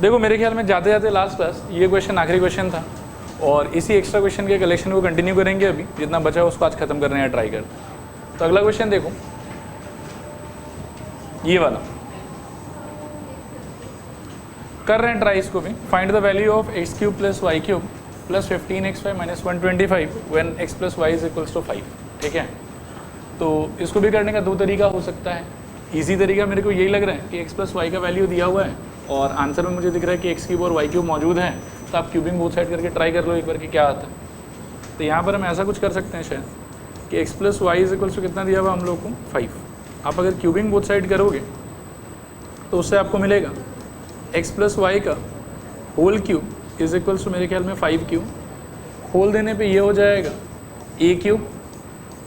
देखो मेरे ख्याल में जाते जाते लास्ट क्लास ये क्वेश्चन आखिरी क्वेश्चन था और इसी एक्स्ट्रा क्वेश्चन के कलेक्शन को कंटिन्यू करेंगे। अभी जितना बचा है उसको आज खत्म करने का ट्राई करते। तो अगला क्वेश्चन देखो, ये वाला कर रहे हैं ट्राई इसको भी। Find the value of x cube plus y cube plus 15x5 minus 125 when x plus y is equals to 5। ठीक है, तो इसको भी करने का दो तरीका हो सकता है। इजी तरीका मेरे को यही लग रहा है कि x प्लस वाई का वैल्यू दिया हुआ है और आंसर में मुझे दिख रहा है कि एक्स क्यूब और वाई क्यूब मौजूद है, तो आप क्यूबिंग बोथ साइड करके ट्राई कर लो एक बार कि क्या आता है। तो यहाँ पर हम ऐसा कुछ कर सकते हैं शायद कि x plus y is equals to कितना दिया हुआ हम लोग को 5। आप अगर क्यूबिंग बोथ साइड करोगे तो उससे आपको मिलेगा एक्स प्लस वाई का whole cube is equals to मेरे ख्याल में 5 क्यूब। खोल देने पे ये हो जाएगा a cube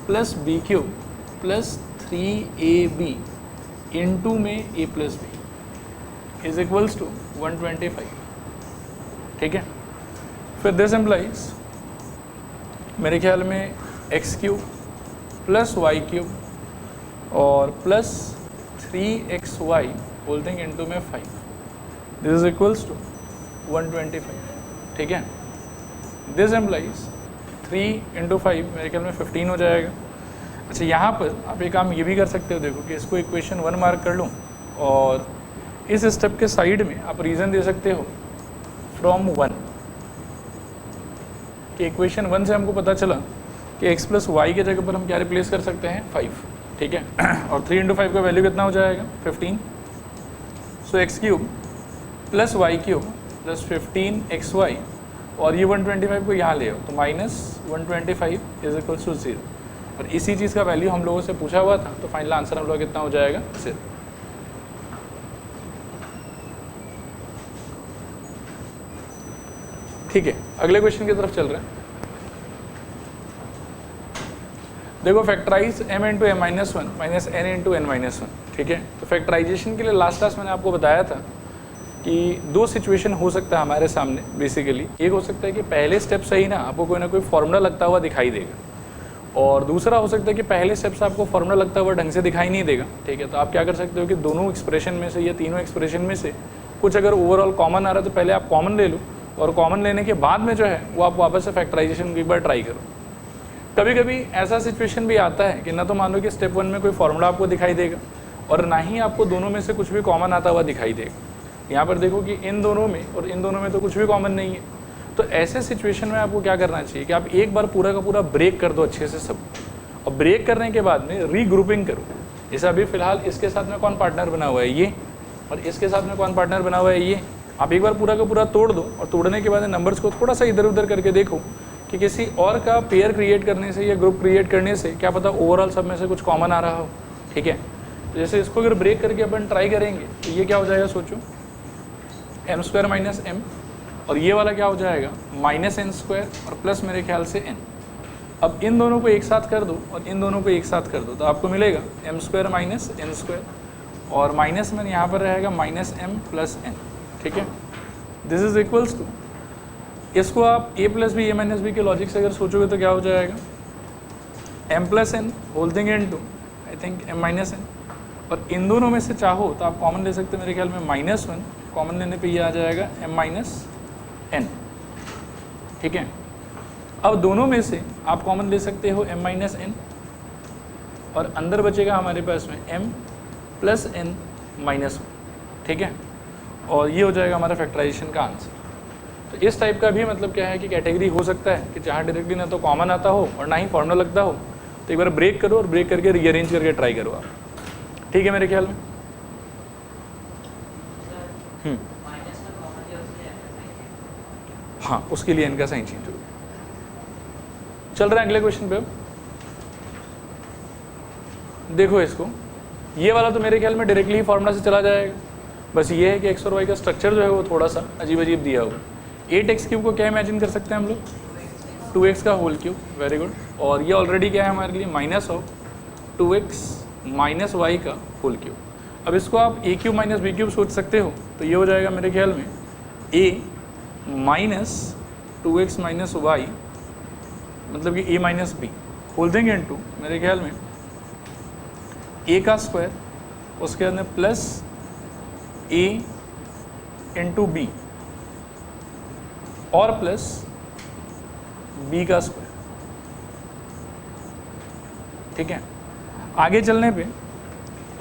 plus b cube plus 3ab into में a plus b is equals to 125। ठीक है, फिर दिस एम्प्लाइज मेरे ख्याल में x cube plus y cube और plus 3xy whole thing into में 5 दिस इज इक्वल्स टू 125। ठीक है, दिस एम्प्लाइज 3 इंटू 5 मेरे ख्याल में 15 हो जाएगा। अच्छा, यहाँ पर आप एक काम ये भी कर सकते हो, देखो कि इसको इक्वेशन 1 मार्क कर लूँ और इस स्टेप के साइड में आप रीज़न दे सकते हो फ्रॉम 1 कि इक्वेशन 1 से हमको पता चला कि x प्लस वाई के जगह पर हम क्या रिप्लेस कर सकते हैं 5। ठीक है, और 3 इंटू 5 का वैल्यू कितना हो जाएगा 15। So x cube plus y cube plus 15xy और ये 125 को यहाँ ले आओ तो माइनस 125 इज इक्वल्स टू 0। और इसी चीज़ का वैल्यू हम लोगों से पूछा हुआ था, तो फाइनल आंसर हम लोग कितना हो जाएगा 0। ठीक है, अगले क्वेश्चन की तरफ चल रहे हैं। देखो factorise m into m minus one minus n into n minus one. ठीक है, तो फैक्टराइजेशन के लिए लास्ट क्लास मैंने आपको बताया था कि दो सिचुएशन हो सकता है हमारे सामने बेसिकली। एक हो सकता है कि पहले स्टेप से ही ना आपको कोई ना कोई फॉर्मूला लगता हुआ दिखाई देगा और दूसरा हो सकता है कि पहले स्टेप से आपको फॉर्मूला लगता हुआ ढंग से दिखाई नहीं देगा। ठीक है, तो आप क्या कर सकते हो कि दोनों एक्सप्रेशन में से या तीनों एक्सप्रेशन में से कुछ अगर ओवरऑल कॉमन आ रहा है तो पहले आप कॉमन ले लो और कॉमन लेने के बाद में जो है वो आप वापस से फैक्टराइजेशन एक बार ट्राई करो। कभी कभी ऐसा सिचुएशन भी आता है कि ना तो मान लो कि स्टेप 1 में कोई फॉर्मूला आपको दिखाई देगा और ना ही आपको दोनों में से कुछ भी कॉमन आता हुआ दिखाई देगा। यहाँ पर देखो कि इन दोनों में और इन दोनों में तो कुछ भी कॉमन नहीं है। तो ऐसे सिचुएशन में आपको क्या करना चाहिए कि आप एक बार पूरा का पूरा ब्रेक कर दो अच्छे से सब, और ब्रेक करने के बाद में रीग्रुपिंग करो। जैसे अभी फिलहाल इसके साथ में कौन पार्टनर बना हुआ है ये, और इसके साथ में कौन पार्टनर बना हुआ है ये। आप एक बार पूरा का पूरा तोड़ दो और तोड़ने के बाद नंबर्स को थोड़ा सा इधर उधर करके देखो कि किसी और का पेयर क्रिएट करने से या ग्रुप क्रिएट करने से क्या पता ओवरऑल सब में से कुछ कॉमन आ रहा हो। ठीक है, तो जैसे इसको अगर ब्रेक करके अपन ट्राई करेंगे तो ये क्या हो जाएगा सोचो, एम स्क्वायर माइनस एम, और ये वाला क्या हो जाएगा माइनस एन स्क्वायर और प्लस मेरे ख्याल से एन। अब इन दोनों को एक साथ कर दो और इन दोनों को एक साथ कर दो तो आपको मिलेगा m square minus n square और माइनस में यहाँ पर रहेगा माइनस एम प्लस एन। ठीक है, दिस इज इक्वल्स टू, इसको आप a plus b a minus b के लॉजिक से अगर सोचोगे तो क्या हो जाएगा m plus n whole thing into I think m minus n. और इन दोनों में से चाहो तो आप कॉमन ले सकते हो, मेरे ख्याल में माइनस वन कॉमन लेने पे ये आ जाएगा m माइनस एन। ठीक है, अब दोनों में से आप कॉमन ले सकते हो m माइनस एन और अंदर बचेगा हमारे पास में m plus n minus one. ठीक है, और ये हो जाएगा हमारा फैक्टराइजेशन का आंसर। तो इस टाइप का भी मतलब क्या है कि कैटेगरी हो सकता है कि जहाँ डायरेक्टली ना तो कॉमन आता हो और ना ही फॉर्मूला लगता हो, तो एक बार ब्रेक करो और ब्रेक करके रीअरेंज करके ट्राई करो आप। ठीक है मेरे ख्याल में। हाँ, उसके लिए इनका साइन चेंज हो गया। चल रहा है अगले क्वेश्चन पे। देखो इसको, ये वाला तो मेरे ख्याल में डायरेक्टली ही फॉर्मूला से चला जाएगा। बस ये है कि एक्स और वाई का स्ट्रक्चर जो है वो थोड़ा सा अजीब अजीब दिया हुआ। 8x क्यूब को क्या इमेजिन कर सकते हैं हम लोग 2x का होल क्यूब। वेरी गुड, और ये ऑलरेडी क्या है हमारे लिए minus of 2x minus y का होल क्यूब। अब इसको आप a cube minus b cube सोच सकते हो, तो ये हो जाएगा मेरे ख्याल में a minus 2x minus Y मतलब कि a minus b whole thing into मेरे ख्याल में a का स्क्वायर उसके अंदर प्लस a इंटू बी और प्लस बी का स्क्वायर। ठीक है, आगे चलने पे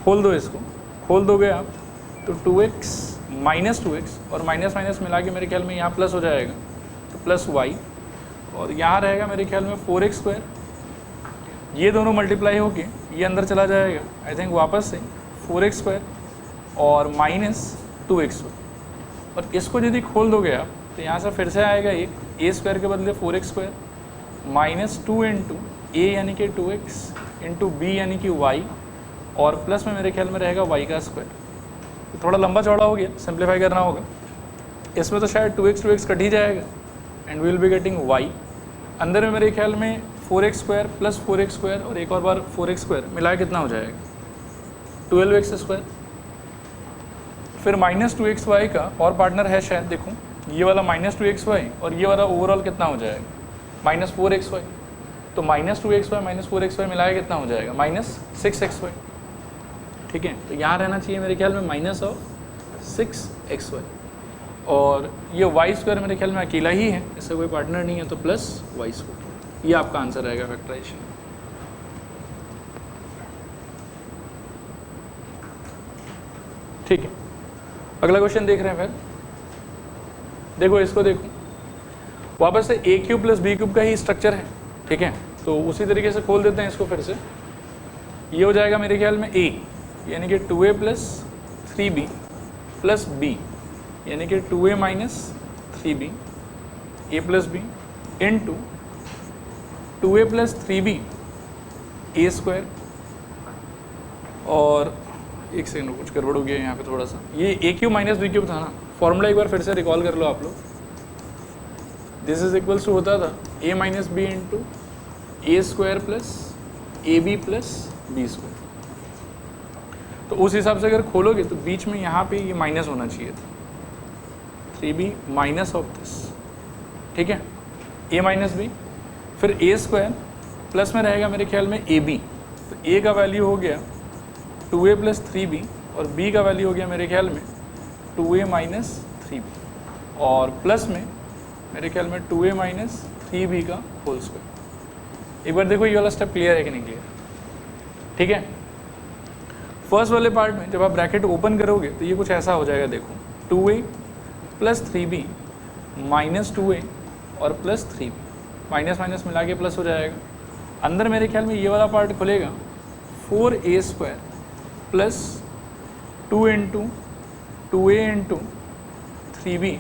खोल दो, इसको खोल दोगे आप तो 2x माइनस 2x और माइनस माइनस मिला के मेरे ख्याल में यहाँ प्लस हो जाएगा, तो प्लस y, और यहाँ रहेगा मेरे ख्याल में 4x स्क्वायर। ये दोनों मल्टीप्लाई होके ये अंदर चला जाएगा, आई थिंक वापस से 4x स्क्वायर और माइनस 2x। और इसको यदि खोल दोगे आप तो यहाँ से फिर से आएगा एक a स्क्वायर के बदले 4x square minus 2 into a यानी कि 2x इंटू b यानी कि y, और प्लस में मेरे ख्याल में रहेगा y का स्क्वायर। तो थोड़ा लंबा चौड़ा हो गया, सिंप्लीफाई करना होगा। इसमें तो शायद 2x कट ही जाएगा and we will be getting y। अंदर में मेरे ख्याल में 4x square plus 4x square और एक और बार 4x स्क्वायर मिला कितना हो जाएगा 12x स्क्वायर। फिर माइनस 2xy का और पार्टनर है शायद, देखो ये वाला माइनस 2xy और ये वाला ओवरऑल कितना हो जाएगा माइनस 4xy। तो माइनस 2xy माइनस 4xy मिलाया कितना हो जाएगा माइनस 6xy। ठीक है, तो यहाँ रहना चाहिए मेरे ख्याल में माइनस ऑफ 6xy, और ये y स्क्वायर मेरे ख्याल में अकेला ही है, इससे कोई पार्टनर नहीं है, तो प्लस y स्क्वायर। ये आपका आंसर रहेगा फैक्टराइजेशन। ठीक है, अगला क्वेश्चन देख रहे हैं। फिर देखो, इसको देखो, वापस से a cube plus b cube का ही स्ट्रक्चर है। ठीक है, तो उसी तरीके से खोल देते हैं इसको फिर से। ये हो जाएगा मेरे ख्याल में a यानी कि 2a plus 3b plus b यानी कि 2a minus 3b a plus b into 2a plus 3b a square. और एक सेकंड, कुछ गड़बड़ हो गया यहाँ पे थोड़ा सा। ये a cube minus b cube था ना, फॉर्मूला एक बार फिर से रिकॉल कर लो आप लोग। दिस इज इक्वल्स टू होता था a minus b into a square plus a b plus b square. तो उस हिसाब से अगर खोलोगे तो बीच में यहाँ पे ये माइनस होना चाहिए था, 3b माइनस ऑफ दिस। ठीक है, a माइनस बी, फिर ए स्क्वायर प्लस में रहेगा मेरे ख्याल में ए बी। तो a का वैल्यू हो गया 2a प्लस 3b और b का वैल्यू हो गया मेरे ख्याल में 2a माइनस 3b, और प्लस में मेरे ख्याल में 2a माइनस 3b का होल स्क्वायर। एक बार देखो ये वाला स्टेप क्लियर है कि नहीं क्लियर। ठीक है, फर्स्ट वाले पार्ट में जब आप ब्रैकेट ओपन करोगे तो ये कुछ ऐसा हो जाएगा। देखो 2a plus 3b minus 2a और प्लस 3b, माइनस माइनस मिला के प्लस हो जाएगा। अंदर मेरे ख्याल में ये वाला पार्ट खुलेगा 4a square plus 2 into 2a into 3b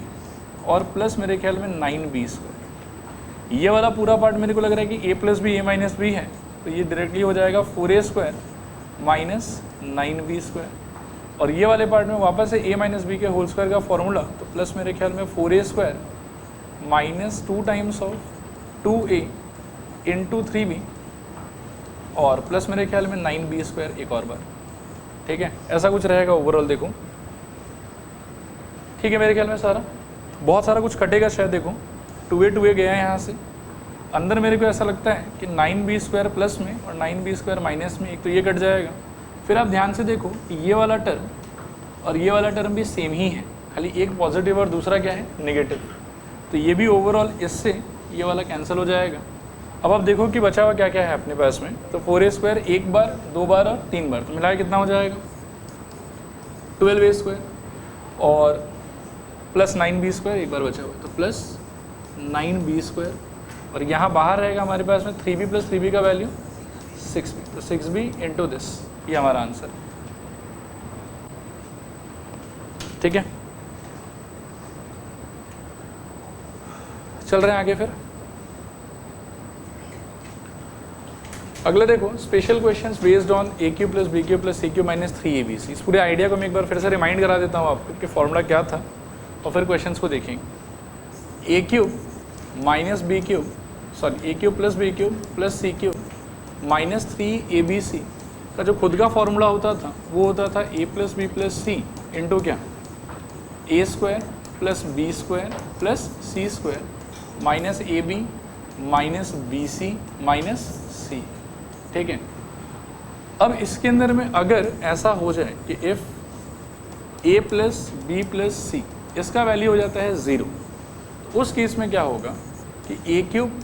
और प्लस मेरे ख्याल में 9b स्क्वायर। ये वाला पूरा पार्ट मेरे को लग रहा है कि a plus b a minus b है, तो ये डायरेक्टली हो जाएगा 4a square minus 9b square. और ये वाले पार्ट में वापस से a माइनस बी के होल स्क्वायर का फॉर्मूला, तो प्लस मेरे ख्याल में 4a square minus 2 times of 2a into 3b और प्लस मेरे ख्याल में 9b स्क्वायर एक और बार। ठीक है, ऐसा कुछ रहेगा ओवरऑल। देखो ठीक है, मेरे ख्याल में सारा बहुत सारा कुछ कटेगा शायद। देखो 2a गया है यहाँ से, अंदर मेरे को ऐसा लगता है कि 9b स्क्वायर प्लस में और 9b स्क्वायर माइनस में, एक तो ये कट जाएगा। फिर आप ध्यान से देखो ये वाला टर्म और ये वाला टर्म भी सेम ही है, खाली एक पॉजिटिव और दूसरा क्या है नेगेटिव। तो ये भी ओवरऑल इससे ये वाला कैंसिल हो जाएगा। अब आप देखो कि बचा हुआ क्या क्या है अपने पास में। तो 4a स्क्वायर एक बार, 2 बार और 3 बार, तो मिलाया कितना हो जाएगा 12a स्क्वायर और प्लस 9b स्क्वायर एक बार बचा हुआ, तो प्लस 9b स्क्वायर। और यहाँ बाहर रहेगा हमारे पास में 3b प्लस 3b का वैल्यू 6b, तो 6b इंटू दिस, ये हमारा आंसर है। ठीक है, चल रहे हैं आगे। फिर अगला देखो, special questions based on a cube plus b cube plus c cube minus 3abc। इस पूरे आइडिया को मैं एक बार फिर से रिमाइंड करा देता हूँ आपको कि फॉर्मूला क्या था, और फिर क्वेश्चंस को देखेंगे। A cube minus b cube, sorry a cube plus b cube plus c cube minus 3abc का जो खुद का फॉर्मूला होता था वो होता था a plus B plus c into क्या a square plus b square plus c square minus a b minus b c minus c. ठीक है, अब इसके अंदर में अगर ऐसा हो जाए कि if a plus B plus c इसका वैल्यू हो जाता है 0। तो उस केस में क्या होगा कि a cube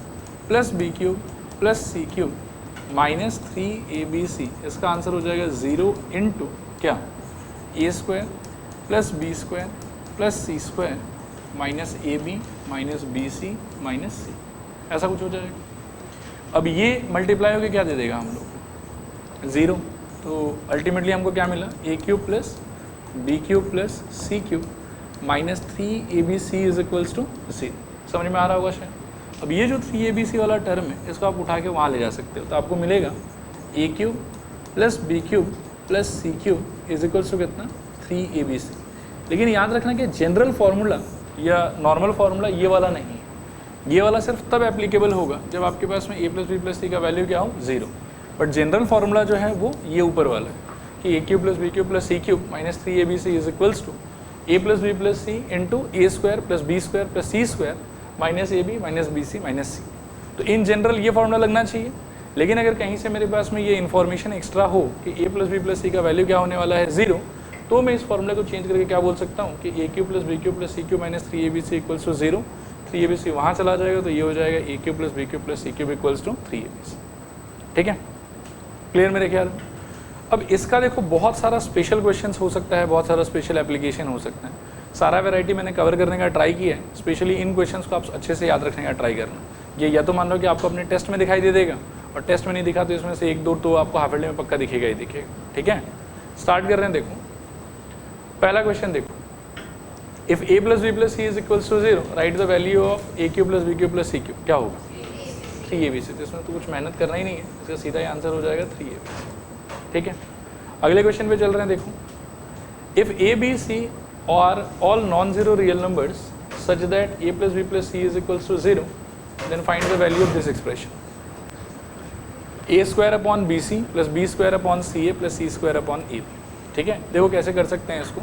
plus b cube plus c cube minus 3ab, इसका आंसर हो जाएगा 0 इंटू क्या, a square plus b square plus c square minus a b minus b c minus c, ऐसा कुछ हो जाएगा। अब ये मल्टीप्लाई होकर क्या दे देगा हम लोग, 0। तो अल्टीमेटली हमको क्या मिला, a cube plus b cube plus c cube minus 3abc is equals to 0। समझ में आ रहा होगा शायद। अब ये जो 3abc वाला टर्म है इसको आप उठा के वहाँ ले जा सकते हो, तो आपको मिलेगा a cube plus b cube plus c cube is equals to कितना, 3abc। लेकिन याद रखना कि जनरल फार्मूला या नॉर्मल फार्मूला ये वाला नहीं है, ये वाला सिर्फ तब एप्लीकेबल होगा जब आपके पास में a plus B plus c का वैल्यू क्या हो, 0। बट जनरल फार्मूला जो है वो ये ऊपर वाला है कि a cube plus b cube plus c cube minus 3abc is equals to a plus B plus c into a square plus b square plus c square minus a b minus b c minus c. तो in general ये formula लगना चाहिए। लेकिन अगर कहीं से मेरे पास में ये इन्फॉर्मेशन एक्स्ट्रा हो कि a plus B plus c का वैल्यू क्या होने वाला है, 0, तो मैं इस फॉर्मूले को चेंज करके क्या बोल सकता हूँ कि a cube plus b cube plus c cube minus 3abc equals to 0। 3abc वहाँ चला जाएगा तो ये हो जाएगा a cube plus b cube plus c cube equals to 3abc। ठीक है, क्लियर मेरे ख्याल। अब इसका देखो बहुत सारा स्पेशल क्वेश्चन हो सकता है, बहुत सारा स्पेशल एप्लीकेशन हो सकता है। सारा वैरायटी मैंने कवर करने का ट्राई किया है। स्पेशली इन क्वेश्चंस को आप अच्छे से याद रखने का ट्राई करना। ये या तो मान लो कि आपको अपने टेस्ट में दिखाई दे देगा, और टेस्ट में नहीं दिखा तो इसमें से 1-2 तो आपको हाफ में पक्का दिखेगा ही दिखेगा। ठीक है, स्टार्ट कर रहे हैं। देखो पहला क्वेश्चन देखो, if a plus B plus c is equals to 0 right the value of a cube plus b cube plus c cube, क्या होगा, 3abc। तो इसमें तो कुछ मेहनत करना ही नहीं है, इसका सीधा ही आंसर हो जाएगा 3abc। ठीक है, अगले क्वेश्चन पे चल रहे हैं। देखो, if a b c are all non zero real numbers such that a plus B plus c is equals to 0 then find the value of this expression, a square upon b c plus b square upon c a plus c square upon a b. ठीक है, देखो कैसे कर सकते हैं इसको।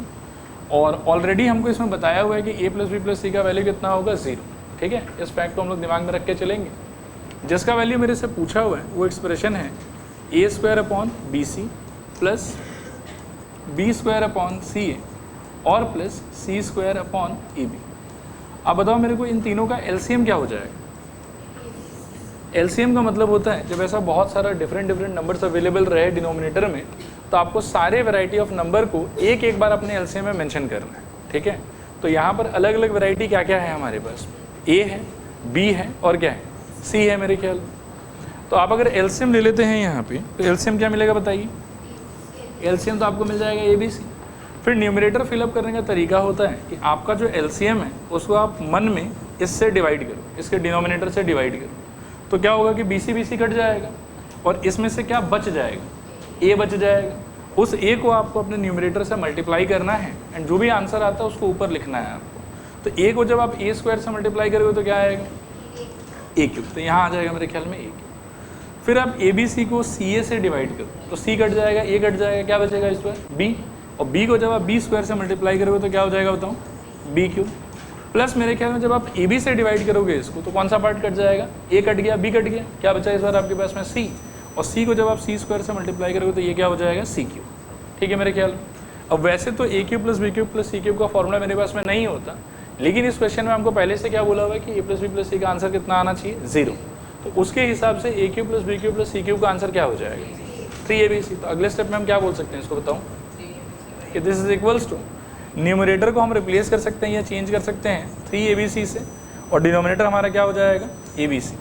और already हमको इसमें बताया हुआ है कि a plus B plus c का वैल्यू कितना होगा, 0। ठीक है, इस फैक्ट को हम लोग दिमाग में रख के चलेंगे। जिसका वैल्यू मेरे से पूछा हुआ है वो एक्सप्रेशन है a square upon b c plus b square upon c a और plus c square upon a b. अब बताओ मेरे को इन तीनों का एलसीएम क्या हो जाएगा। एलसीएम का मतलब होता है जब ऐसा बहुत सारा डिफरेंट नंबर्स अवेलेबल रहे डिनोमिनेटर में, तो आपको सारे वैरायटी ऑफ नंबर को एक बार अपने एलसीएम में मेंशन करना है। ठीक है, तो यहाँ पर अलग अलग वैरायटी क्या क्या है हमारे पास, ए है, बी है और क्या है, सी है मेरे ख्याल। तो आप अगर एलसीएम ले लेते हैं यहाँ पे, तो एलसीएम क्या मिलेगा बताइए। एलसीएम तो आपको मिल जाएगा ए बी सी। फिर न्यूमरेटर फिलअप करने का तरीका होता है कि आपका जो एलसीएम है उसको आप मन में इससे डिवाइड करो, इसके डिनोमिनेटर से डिवाइड करो। तो क्या होगा कि बी सी कट जाएगा और इसमें से क्या बच जाएगा, ए बच जाएगा। उस ए को आपको अपने न्यूमरेटर से मल्टीप्लाई करना है एंड जो भी आंसर आता है उसको ऊपर लिखना है आपको। तो ए को जब आप ए स्क्वायर से मल्टीप्लाई करोगे तो क्या आएगा, ए क्यूब। तो यहाँ आ जाएगा मेरे ख्याल में ए क्यूब। फिर आप ए बी सी को सी ए से डिवाइड करो तो सी कट जाएगा, ए कट जाएगा, क्या बचेगा इस पर, बी। और बी को जब आप बी स्क्वायर से मल्टीप्लाई करोगे तो क्या हो जाएगा बताओ, बी क्यूब। प्लस मेरे ख्याल में जब आप ए बी से डिवाइड करोगे इसको तो कौन सा पार्ट कट जाएगा, ए कट गया, बी कट गया, क्या बचा इस बार आपके पास में सी। और सी को जब आप सी स्क्वायर से मल्टीप्लाई करोगे तो ये क्या हो जाएगा, सी क्यूब। ठीक है मेरे ख्याल में। अब वैसे तो a cube plus b cube plus c cube का फॉर्मूला मेरे पास में नहीं होता, लेकिन इस क्वेश्चन में हमको पहले से क्या बोला हुआ है कि a plus B plus c का आंसर कितना आना चाहिए, 0। तो उसके हिसाब से a cube plus b cube plus c cube का आंसर क्या हो जाएगा, 3abc। तो अगले स्टेप में हम क्या बोल सकते हैं इसको बताओ कि this is equals to, numerator को हम रिप्लेस कर सकते हैं या चेंज कर सकते हैं 3abc से, और डिनोमिनेटर हमारा क्या हो जाएगा, abc।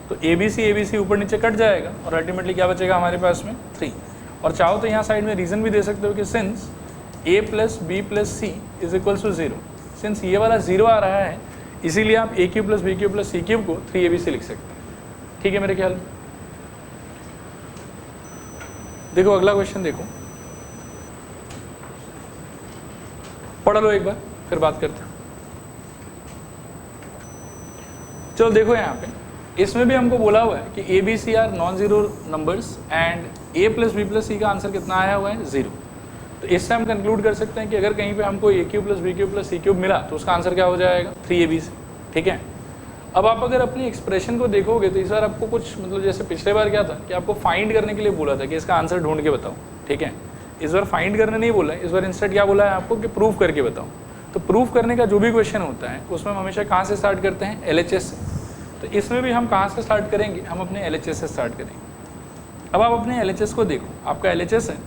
तो abc ऊपर नीचे कट जाएगा और अल्टीमेटली क्या बचेगा हमारे पास में, 3। और चाहो तो यहाँ साइड में रीज़न भी दे सकते हो कि since a plus B plus c is equals to 0, since ये वाला 0 आ रहा है इसीलिए आप a cube plus b cube plus c cube को 3abc लिख सकते हैं। ठीक है मेरे ख्याल में। देखो अगला क्वेश्चन देखो, पढ़ लो एक बार फिर बात करते हैं। चलो देखो यहाँ पे इसमें भी हमको बोला हुआ है कि a b c are non zero numbers and a plus B plus c का आंसर कितना आया हुआ है, 0। तो इससे हम कंक्लूड कर सकते हैं कि अगर कहीं पे हमको a cube plus b cube plus c cube मिला तो उसका आंसर क्या हो जाएगा, 3abc। ठीक है, अब आप अगर अपनी एक्सप्रेशन को देखोगे तो इस बार आपको कुछ मतलब जैसे पिछले बार क्या था कि आपको फाइंड करने के लिए बोला था कि इसका आंसर ढूंढ के बताओ। ठीक है, इस बार फाइंड करने नहीं बोला है, इस बार इंस्टेंट क्या बोला है आपको कि प्रूव करके बताओ। तो प्रूफ करने का जो भी क्वेश्चन होता है उसमें हम हमेशा कहाँ से स्टार्ट करते हैं, LHS से। तो इसमें भी हम कहाँ से स्टार्ट करेंगे, हम अपने LHS से स्टार्ट करेंगे। अब आप अपने LHS को देखो, आपका LHS है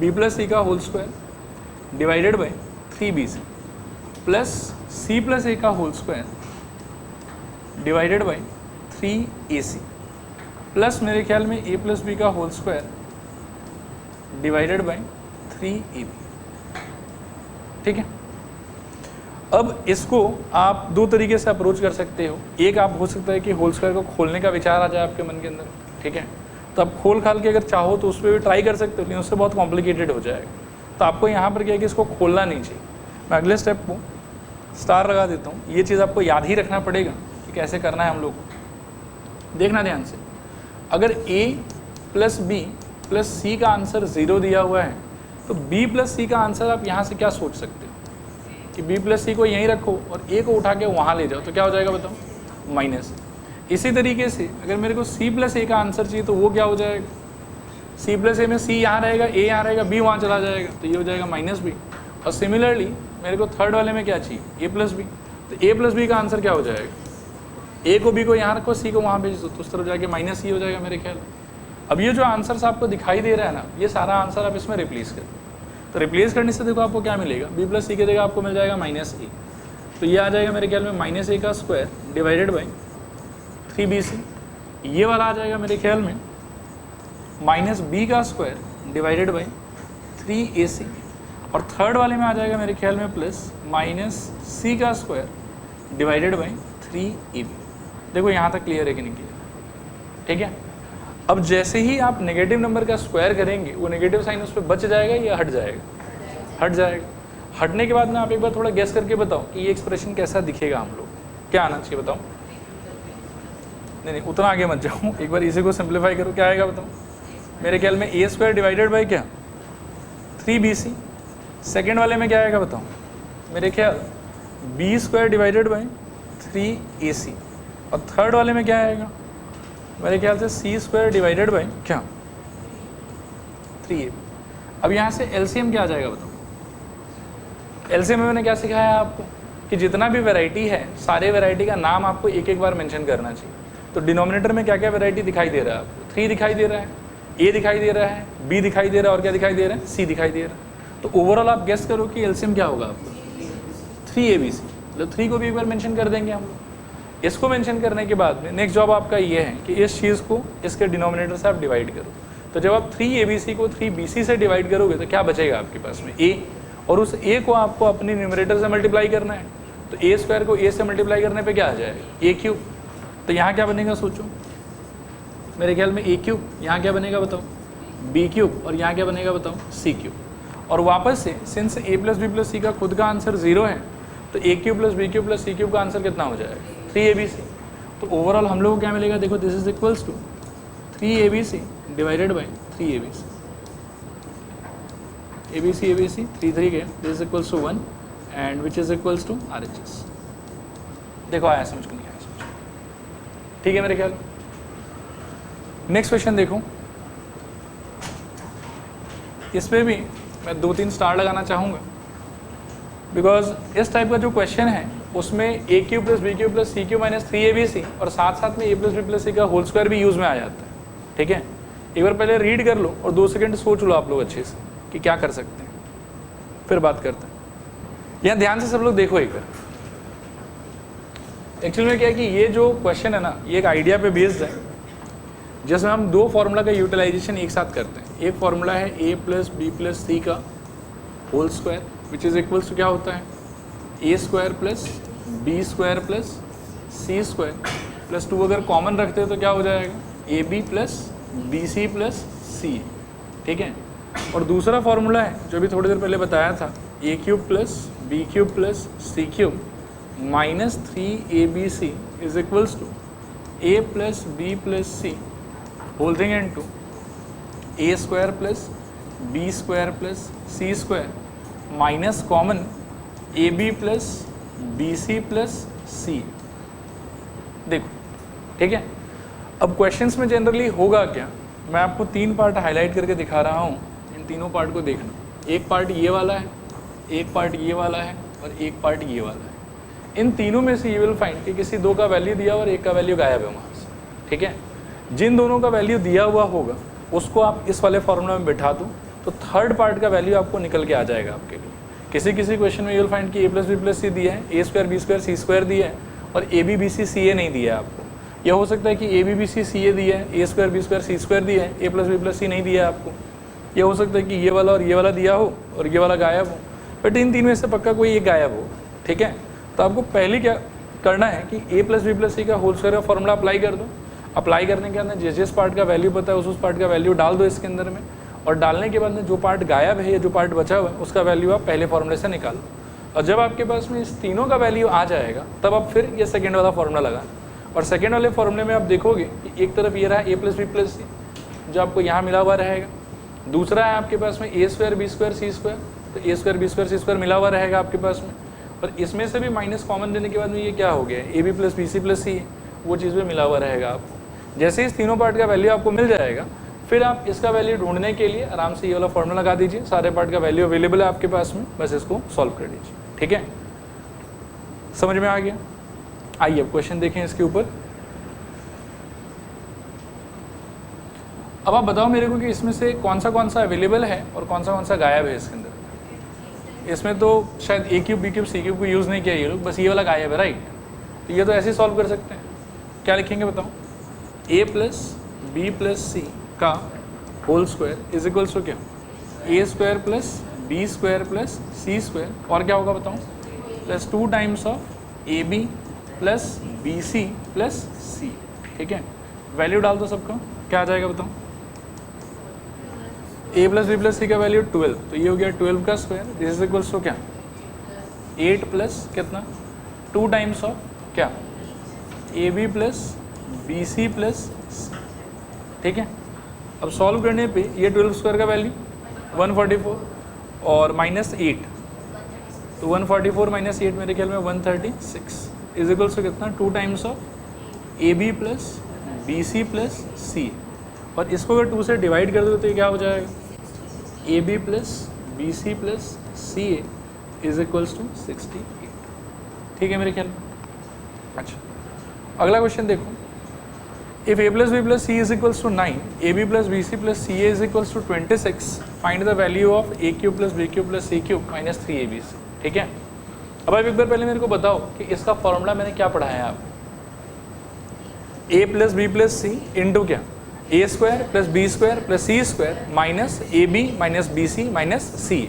b प्लस सी का whole square divided by 3bc plus c plus a का whole square divided by 3ac plus मेरे ख्याल में a प्लस b का whole square divided by 3ab। ठीक है, अब इसको आप दो तरीके से अप्रोच कर सकते हो। एक आप हो सकता है कि होल स्क्वायर को खोलने का विचार आ जाए आपके मन के अंदर, ठीक है, तो आप खोल खाल के अगर चाहो तो उस पर भी ट्राई कर सकते हो, लेकिन उससे बहुत कॉम्प्लिकेटेड हो जाएगा। तो आपको यहाँ पर क्या है कि इसको खोलना नहीं चाहिए। मैं अगले स्टेप को स्टार लगा देता हूँ। ये चीज़ आपको याद ही रखना पड़ेगा कि कैसे करना है हम लोग को। देखना ध्यान से, अगर a plus b plus c का आंसर 0 दिया हुआ है तो b प्लस सी का आंसर आप यहाँ से क्या सोच सकते हो कि b प्लस सी को यहीं रखो और a को उठा के वहाँ ले जाओ, तो क्या हो जाएगा बताओ, माइनस। इसी तरीके से अगर मेरे को c प्लस a का आंसर चाहिए तो वो क्या हो जाएगा, c प्लस a में c यहाँ रहेगा, a यहाँ रहेगा, b वहाँ चला जाएगा, तो ये हो जाएगा माइनस b। और सिमिलरली मेरे को थर्ड वाले में क्या चाहिए, a प्लस b, तो a प्लस b का आंसर क्या हो जाएगा, a को b को यहाँ रखो, c को वहाँ भेज दो, तो उस तरफ जाके माइनस ही हो जाएगा मेरे ख्याल। अब ये जो आंसर्स आपको दिखाई दे रहा है ना, ये सारा आंसर आप इसमें रिप्लेस करें। तो रिप्लेस करने से देखो आपको क्या मिलेगा, b प्लस सी की जगह आपको मिल जाएगा माइनस a, तो ये आ जाएगा मेरे ख्याल में माइनस a का स्क्वायर डिवाइडेड बाई 3bc। ये वाला आ जाएगा मेरे ख्याल में माइनस b का स्क्वायर डिवाइडेड बाई 3ac, और थर्ड वाले में आ जाएगा मेरे ख्याल में प्लस माइनस c का स्क्वायर डिवाइडेड बाई 3ab। देखो यहाँ तक क्लियर है कि नहीं क्लियर, ठीक है। अब जैसे ही आप नेगेटिव नंबर का स्क्वायर करेंगे वो नेगेटिव साइन उस पर बच जाएगा या हट जाएगा, हट जाएगा। हटने के बाद में आप एक बार थोड़ा गेस करके बताओ कि ये एक्सप्रेशन कैसा दिखेगा, हम लोग क्या आना चाहिए बताओ। नहीं उतना आगे मत जाओ, एक बार इसी को सिंप्लीफाई करो, क्या आएगा बताओ। मेरे ख्याल में a स्क्वायर डिवाइडेड बाई क्या 3bc। सेकेंड वाले में क्या आएगा बताओ, मेरे ख्याल b square divided by 3ac, और थर्ड वाले में क्या आएगा मेरे ख्याल से c स्क्वायर डिवाइडेड बाई क्या 3ab। अब यहाँ से LCM क्या आ जाएगा बताओ। LCM में मैंने क्या सिखाया आपको कि जितना भी वैरायटी है सारे वैरायटी का नाम आपको एक एक बार मेंशन करना चाहिए। तो डिनोमिनेटर में क्या क्या वैरायटी दिखाई दे रहा है आपको, 3 दिखाई दे रहा है, a दिखाई दे रहा है, b दिखाई दे रहा है, और क्या दिखाई दे रहा है, c दिखाई दे रहा है। तो ओवरऑल आप गेस करो कि LCM क्या होगा आपको 3abc, मतलब 3 को भी एक बार मेंशन कर देंगे हम लोग। इसको मेंशन करने के बाद में नेक्स्ट जॉब आपका ये है कि इस चीज़ को इसके डिनोमिनेटर से आप डिवाइड करो। तो जब आप 3abc को 3bc से डिवाइड करोगे तो क्या बचेगा आपके पास में a, और उस a को आपको अपने न्यूमरेटर से मल्टीप्लाई करना है। तो a स्क्वायर को a से मल्टीप्लाई करने पे क्या आ जाएगा, a क्यूब। तो यहाँ क्या बनेगा सोचो, मेरे ख्याल में a क्यूब, यहाँ क्या बनेगा बताओ b क्यूब, और यहाँ क्या बनेगा बताओ c क्यूब। और वापस से since a plus b plus c का खुद का आंसर 0 है तो a cube plus b cube plus c cube का आंसर कितना हो जाएगा 3abc। तो ओवरऑल हम लोग को क्या मिलेगा, देखो this is equals to 3abc divided by 3abc, abc 3 के this is equals to 1 and which is equals to RHS। देखो आया समझ को नहीं आया समझ, ठीक है मेरे ख्याल। नेक्स्ट क्वेश्चन देखो, इसमें भी मैं 2-3 स्टार लगाना चाहूँगा बिकॉज इस टाइप का जो क्वेश्चन है उसमें a cube plus b cube plus c cube minus 3abc और साथ साथ में a plus b plus c का होल स्क्वायर भी यूज़ में आ जाता है, ठीक है। एक बार पहले रीड कर लो और 2 सेकंड सोच लो आप लोग अच्छे से कि क्या कर सकते हैं, फिर बात करते हैं। यहाँ ध्यान से सब लोग देखो एक बार। एक्चुअली में क्या है कि ये जो क्वेश्चन है ना, ये एक आइडिया पे बेस्ड है जिसमें हम 2 फार्मूला का यूटिलाइजेशन एक साथ करते हैं। एक फार्मूला है a plus b plus c का whole square which is equals to क्या होता है a square plus b square plus c square plus 2 अगर कॉमन रखते हैं तो क्या हो जाएगा ab plus bc plus c, ठीक है। और दूसरा फार्मूला है जो अभी थोड़ी देर पहले बताया था, a cube plus b cube plus c cube minus 3abc is equals to a plus b plus c whole thing into a square plus b square plus c square minus common ab plus bc plus c। देखो ठीक है। अब questions में generally होगा क्या, मैं आपको 3 part highlight करके दिखा रहा हूँ, इन तीनों पार्ट को देखना। एक पार्ट ये वाला है, एक पार्ट ये वाला है और एक पार्ट ये वाला है। इन तीनों में से यू विल फाइंड कि किसी दो का वैल्यू दिया और एक का वैल्यू गायब है वहाँ से, ठीक है। जिन दोनों का वैल्यू दिया हुआ होगा उसको आप इस वाले फॉर्मूला में बिठा दो तो थर्ड पार्ट का वैल्यू आपको निकल के आ जाएगा आपके लिए। किसी किसी क्वेश्चन में यू विल फाइंड कि ए प्लस बी प्लस सी दिया है, a square b square c square दिया है और ए बी बी सी सी ए नहीं दिया है आपको। यह हो सकता है कि ए बी बी सी सी ए दिया है, a square b square c square दिया है, ए प्लस बी प्लस सी नहीं दिया है आपको। यह हो सकता है कि ये वाला और ये वाला दिया हो और ये वाला गायब हो, बट इन तीन में से पक्का कोई एक गायब हो, ठीक है। तो आपको पहले क्या करना है कि a plus B plus c का होल स्क्वायर का फॉर्मूला अप्लाई कर दो। अप्लाई करने के अंदर जिस पार्ट का वैल्यू पता है उस पार्ट का वैल्यू डाल दो इसके अंदर में, और डालने के बाद में जो पार्ट गायब है या जो पार्ट बचा हुआ है उसका वैल्यू आप पहले फॉर्मूले से निकालो। और जब आपके पास में इस तीनों का वैल्यू आ जाएगा तब आप फिर ये सेकेंड वाला फॉर्मूला लगा, और सेकेंड वाले फॉर्मूले में आप देखोगे कि एक तरफ ये रहा ए प्लस बी प्लस सी जो आपको यहाँ मिला हुआ रहेगा, दूसरा है आपके पास में a square b square c square, तो ए square b square c square मिला हुआ रहेगा आपके पास में, और इसमें से भी माइनस कॉमन देने के बाद में ये क्या हो गया a b plus b c plus c, वो चीज़ भी मिला हुआ रहेगा आपको। जैसे इस तीनों पार्ट का वैल्यू आपको मिल जाएगा फिर आप इसका वैल्यू ढूंढने के लिए आराम से ये वाला फॉर्मूला लगा दीजिए, सारे पार्ट का वैल्यू अवेलेबल है आपके पास में, बस इसको सॉल्व कर दीजिए, ठीक है। समझ में आ गया? आइए अब क्वेश्चन देखें इसके ऊपर। अब आप बताओ मेरे को कि इसमें से कौन सा अवेलेबल है और कौन सा गायब है इसके अंदर। इसमें तो शायद ए cube B cube C cube को यूज़ नहीं किया ये लोग, बस ये वाला गायब है, राइट। तो ये तो ऐसे ही सॉल्व कर सकते हैं। क्या लिखेंगे बताओ? A plus B plus c का whole square is equals to क्या? A square plus b square plus c square, और क्या होगा बताओ? Plus 2 times of a b plus b c plus c, ठीक है। वैल्यू डाल दो सबका, क्या आ जाएगा बताओ? A plus B plus c का वैल्यू 12, तो ये हो गया 12 का square, this is equals to क्या? 8 प्लस कितना? 2 टाइम्स ऑफ क्या? A b plus b c plus c, ठीक है। अब सॉल्व करने पे ये 12 स्क्वायर का वैल्यू 144 और माइनस 8, तो 144 माइनस 8 मेरे ख्याल में 136 इज इक्वल्स टू कितना? 2 times of a b plus b c plus c, और इसको अगर 2 से डिवाइड कर दो तो ये क्या हो जाएगा? A b plus b c plus c a is equals to 68, ठीक है मेरे ख्याल में। अच्छा, अगला क्वेश्चन देखो। If a plus B plus c is equals to 9, a b plus b c plus c a is equals to 26, find the value of a cube plus b cube plus c cube minus 3 a b c, ठीक है। अब आप एक बार पहले मेरे को बताओ कि इसका फॉर्मूला मैंने क्या पढ़ाया है आपको? A plus B plus c into क्या? A square plus b square plus c square minus a b minus b c minus c.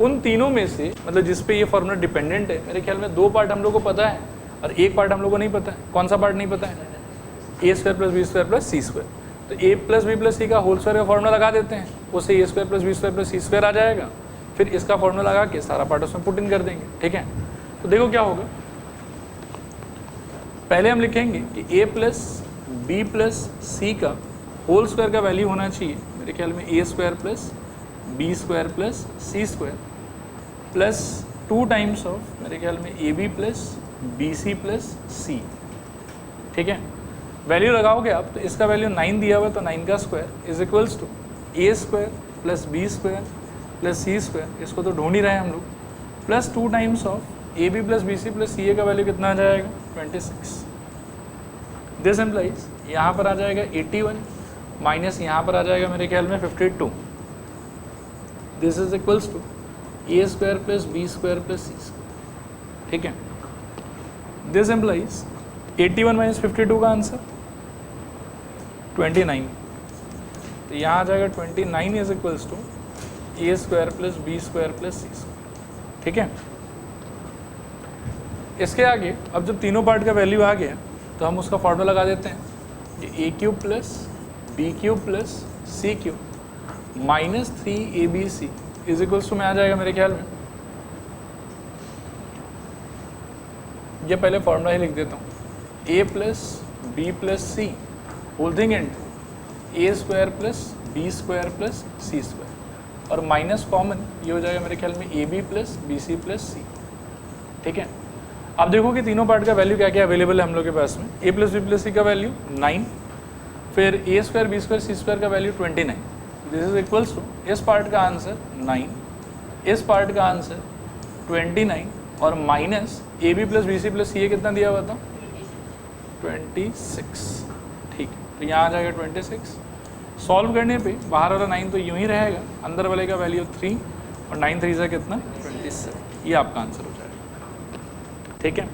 उन तीनों में से मतलब जिस पे ये फॉर्मूला डिपेंडेंट है, मेरे ख्याल में 2 पार्ट हम लोग को पता है और एक पार्ट हम लोग को नहीं पता है। कौन सा पार्ट नहीं पता है? A square plus b square plus c square. तो a plus B plus c का होल स्क्वायर का फॉर्मूला लगा देते हैं, उससे a square plus b square plus c square आ जाएगा। फिर इसका फॉर्मूला लगा के सारा पार्ट उसमें पुट इन कर देंगे, ठीक है। तो देखो क्या होगा, पहले हम लिखेंगे कि a plus B plus c का होल स्क्वायर का वैल्यू होना चाहिए मेरे ख्याल में a square plus b square plus c square plus 2 times of मेरे ख्याल में a b plus b c plus c, ठीक है। वैल्यू लगाओगे आप तो इसका वैल्यू 9 दिया हुआ, तो 9 का square is equals to a square plus b square plus c square, इसको तो ढूंढ ही रहे हैं हम लोग, plus 2 times of a b plus b c plus c a का वैल्यू कितना आ जाएगा? 26। दिस एम्प्लाइज यहाँ पर आ जाएगा 81 माइनस यहाँ पर आ जाएगा मेरे ख्याल में 52, this is equals to a square plus b square plus c square, ठीक है। दिस एम्प्लाइज 81 माइनस 52 का आंसर 29, तो यहाँ आ जाएगा 29 is equals to a square plus b square plus c square, ठीक है। इसके आगे अब जब तीनों पार्ट का वैल्यू आ गया तो हम उसका फॉर्मूला लगा देते हैं कि a cube plus b cube plus c cube minus 3 a b c is equals to में आ जाएगा मेरे ख्याल में, ये पहले फॉर्मूला ही लिख देता हूँ, a plus B plus c whole thing and a square plus b square plus c square, और माइनस कॉमन ये हो जाएगा मेरे ख्याल में a b plus b c plus c, ठीक है। अब देखो कि तीनों पार्ट का वैल्यू क्या क्या अवेलेबल है हम लोग के पास में। A plus B plus c का वैल्यू 9, फिर a square b square c square का value 29, this is equals to इस पार्ट का आंसर 9, इस पार्ट का आंसर 29 और minus a b plus b c plus c a कितना दिया हुआ था 26, ठीक है। तो यहाँ आ जाएगा 26। सॉल्व करने पे बाहर वाला 9 तो यूँ ही रहेगा, अंदर वाले का वैल्यू 3 और 9 3 से कितना 27, ये आपका आंसर हो जाएगा, ठीक है।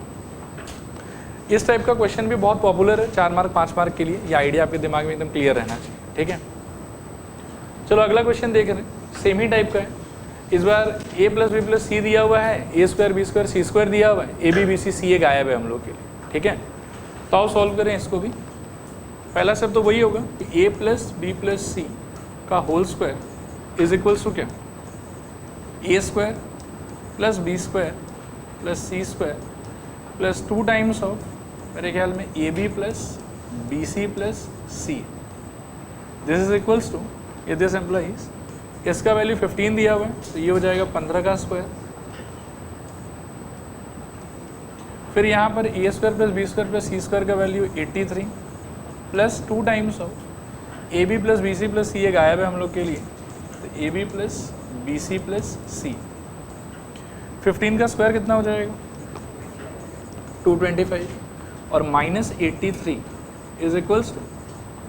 इस टाइप का क्वेश्चन भी बहुत पॉपुलर है 4 मार्क 5 मार्क के लिए, ये आइडिया आपके दिमाग में एकदम क्लियर रहना चाहिए, ठीक है। चलो अगला क्वेश्चन देख रहे हैं, सेम ही टाइप का है। इस बार ए प्लस बी प्लस सी दिया हुआ है, a square b square c square दिया हुआ है, ए बी बी सी सी ए गायब है हम लोग के लिए, ठीक है। तो आओ सॉल्व करें इसको भी। पहला स्टेप तो वही होगा कि a plus B plus c का whole square is equals to क्या, a square plus b square plus c square plus 2 times of मेरे ख्याल में a b plus b c plus c, this is equals to, ये this implies, इसका value 15 दिया हुआ है तो ये हो जाएगा 15 का स्क्वायर। फिर यहाँ पर a square plus b square plus c square का value 83 plus 2 times of a b plus b c plus c ये गायब है हम लोग के लिए, तो a b plus b c plus c. 15 का स्क्वायर कितना हो जाएगा 225 और minus 83 is equals to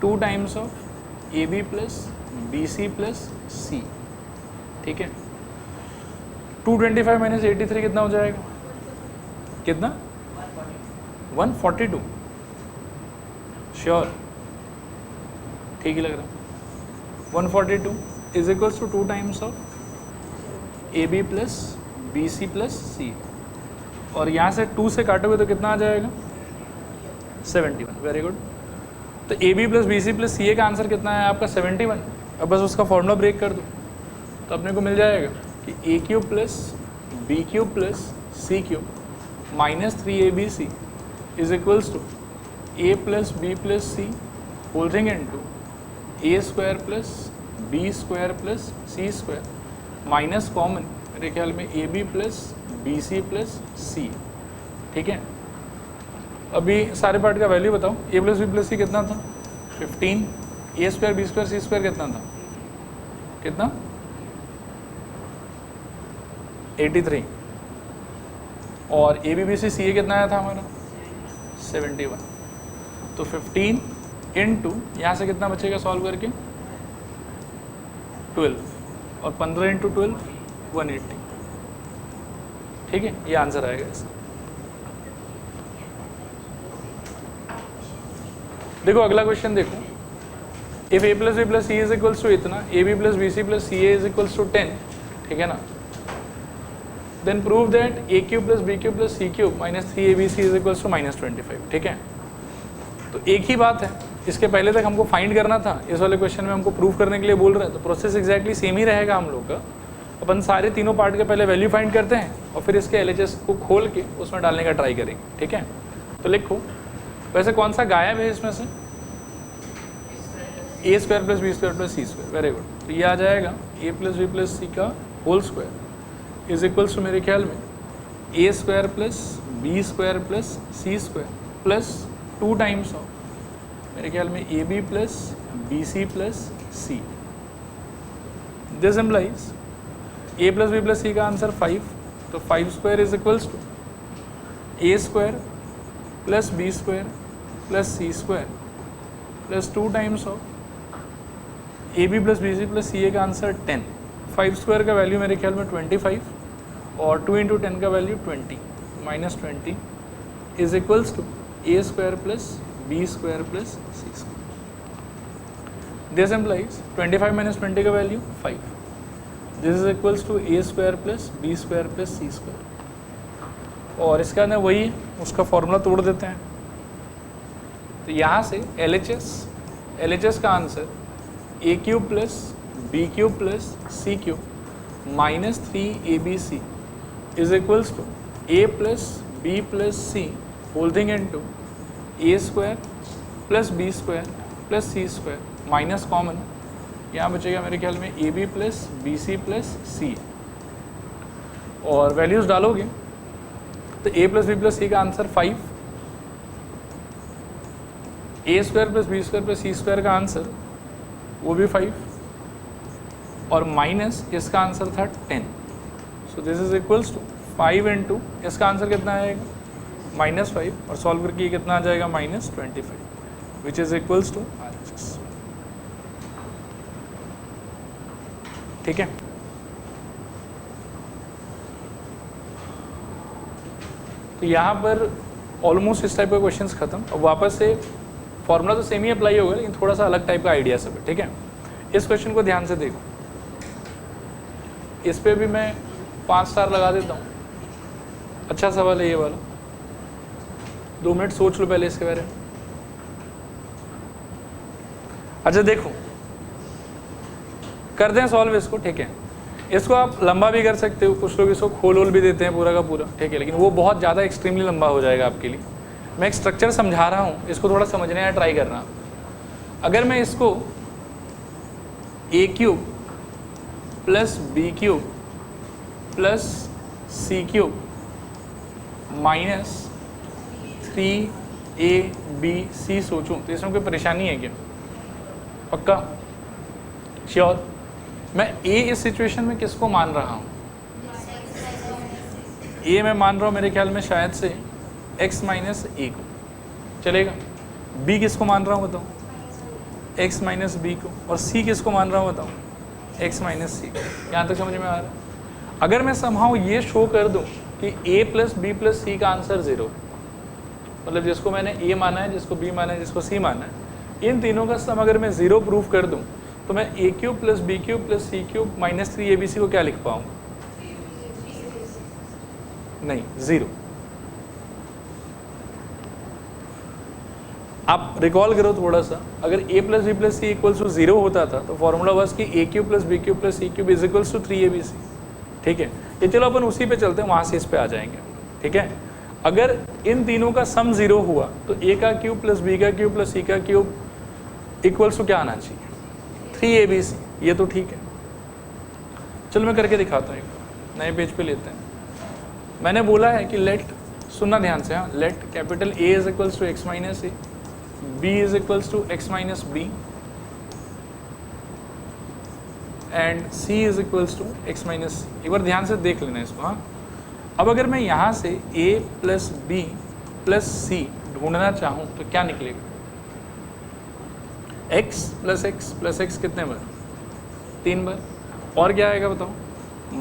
2 times of a b plus b c plus c, ठीक है। 225 माइनस 83 कितना हो जाएगा, कितना 142, श्योर, ठीक ही लग रहा। 142 is equals to 2 times of a b plus b c plus c, और यहाँ से 2 से काटोगे तो कितना आ जाएगा 71, वेरी गुड। तो a b plus b c plus c a का आंसर कितना है आपका 71। अब बस उसका फॉर्मूला ब्रेक कर दो तो अपने को मिल जाएगा कि a cube plus b cube plus c cube minus 3abc is equals to a plus B plus c whole thing into a square plus b square plus c square minus common मेरे ख्याल में a b plus b c plus c, ठीक है। अभी सारे part का value बताओ, a plus B plus c कितना था 15, a square b square c square कितना था, कितना 83, और A B B C C a कितना आया था हमारा 71। तो 15 इंटू यहाँ से कितना बचेगा सॉल्व करके 12, और 15 इंटू 12 180, ठीक है, ये आंसर आएगा इसका। देखो अगला क्वेश्चन देखो, if a plus B plus c is equals to इतना, a b plus b c plus c a is equals to 10, ठीक है ना, then prove that a cube plus b cube plus c cube minus 3abc is equals to minus 25, ठीक है। तो एक ही बात है, इसके पहले तक हमको फाइंड करना था, इस वाले क्वेश्चन में हमको प्रूव करने के लिए बोल रहे हैं, तो प्रोसेस एक्जैक्टली सेम ही रहेगा हम लोग का। अपन सारे तीनों पार्ट के पहले वैल्यू फाइंड करते हैं और फिर इसके एलएचएस को खोल के उसमें डालने का ट्राई करेंगे, ठीक है। तो लिखो, वैसे कौन सा गायब है इसमें से, a square plus b square plus c square, very good. तो ये आ जाएगा a plus B plus c का whole square is equals to मेरे ख्याल में a square plus b square plus c square plus 2 times of मेरे ख्याल में a b plus b c plus c. This implies a plus B plus c का answer 5, तो 5 square is equals to a square plus b square plus c square plus 2 times of a b plus b c plus c a का answer 10। 5 square का value मेरे ख्याल में 25 और 2 into 10 का value 20 minus 20 is equals to a square plus b square plus c square. This implies 25 minus 20 का value 5, this is equals to a square plus b square plus c square, और इसका अंदर वही उसका फॉर्मूला तोड़ देते हैं। तो यहाँ से एलएचएस का answer a cube plus b cube plus c cube minus 3abc is equals to a plus B plus c whole thing into a square plus b square plus c square minus common, यहाँ बचेगा मेरे ख्याल में a b plus b c plus c, और values डालोगे तो a plus B plus c का answer 5, a square plus b square plus c square का आंसर वो भी 5, और माइनस इसका आंसर था 10। So this is equals to 5 into इसका आंसर कितना आएगा -5 और सॉल्व करके ये कितना आ जाएगा -25 which is equals to RHS। ठीक है, तो यहाँ पर ऑलमोस्ट इस टाइप का क्वेश्चंस खत्म। अब वापस से फॉर्मूला तो सेम ही अप्लाई होगा लेकिन थोड़ा सा अलग टाइप का आइडिया सब है। ठीक है, इस क्वेश्चन को ध्यान से देखो, इस पे भी मैं 5 स्टार लगा देता हूँ। अच्छा सवाल है ये वाला, 2 मिनट सोच लो पहले इसके बारे में। अच्छा देखो, कर दें सॉल्व इसको। ठीक है, इसको आप लंबा भी कर सकते हो, कुछ लोग इसको खोल वोल भी देते हैं पूरा का पूरा। ठीक है, लेकिन वो बहुत ज़्यादा एक्सट्रीमली लंबा हो जाएगा आपके लिए। मैं एक स्ट्रक्चर समझा रहा हूँ, इसको थोड़ा समझने का ट्राई करना। अगर मैं इसको a³ plus b³ plus c³ minus 3abc सोचूं तो इसमें कोई परेशानी है क्या? पक्का श्योर? मैं a इस सिचुएशन में किसको मान रहा हूँ? a मैं मान रहा हूँ मेरे ख्याल में शायद से x माइनस a को, चलेगा। b किसको मान रहा हूँ बताओ? x माइनस b को। और c किसको मान रहा हूँ बताओ? x माइनस c को। यहाँ तक समझ में आ रहा है? अगर मैं समहाउ ये शो कर दूँ कि a plus B plus c का आंसर 0, मतलब जिसको मैंने a माना है, जिसको b माना है, जिसको c माना है, इन तीनों का सम अगर मैं 0 प्रूफ कर दूँ तो मैं a³ plus b³ plus c³ minus 3abc को क्या लिख पाऊँगा? नहीं, 0। आप रिकॉल करो थोड़ा सा, अगर a plus B plus c equals to 0 होता था तो फॉर्मूला बस कि a³ plus b³ plus c³ is equals to 3abc। ठीक है, ये चलो अपन उसी पे चलते हैं, वहाँ से इस पे आ जाएंगे। ठीक है, अगर इन तीनों का सम 0 हुआ तो a का क्यूब प्लस b का क्यूब प्लस c का क्यूब इक्वल्स टू क्या आना चाहिए? 3abc। ये तो ठीक है, चलो मैं करके दिखाता हूँ, एक नए पेज पे लेते हैं। मैंने बोला है कि लेट, सुनना ध्यान से, हाँ, let capital A is equals to x minus a, b is equals to x minus b and c is equals to x minus c। एक बार ध्यान से देख लेना इसको। हाँ, अब अगर मैं यहाँ से a plus b plus c ढूंढना चाहूँ तो क्या निकलेगा? x प्लस x कितने बार? 3 बार। और क्या आएगा बताओ?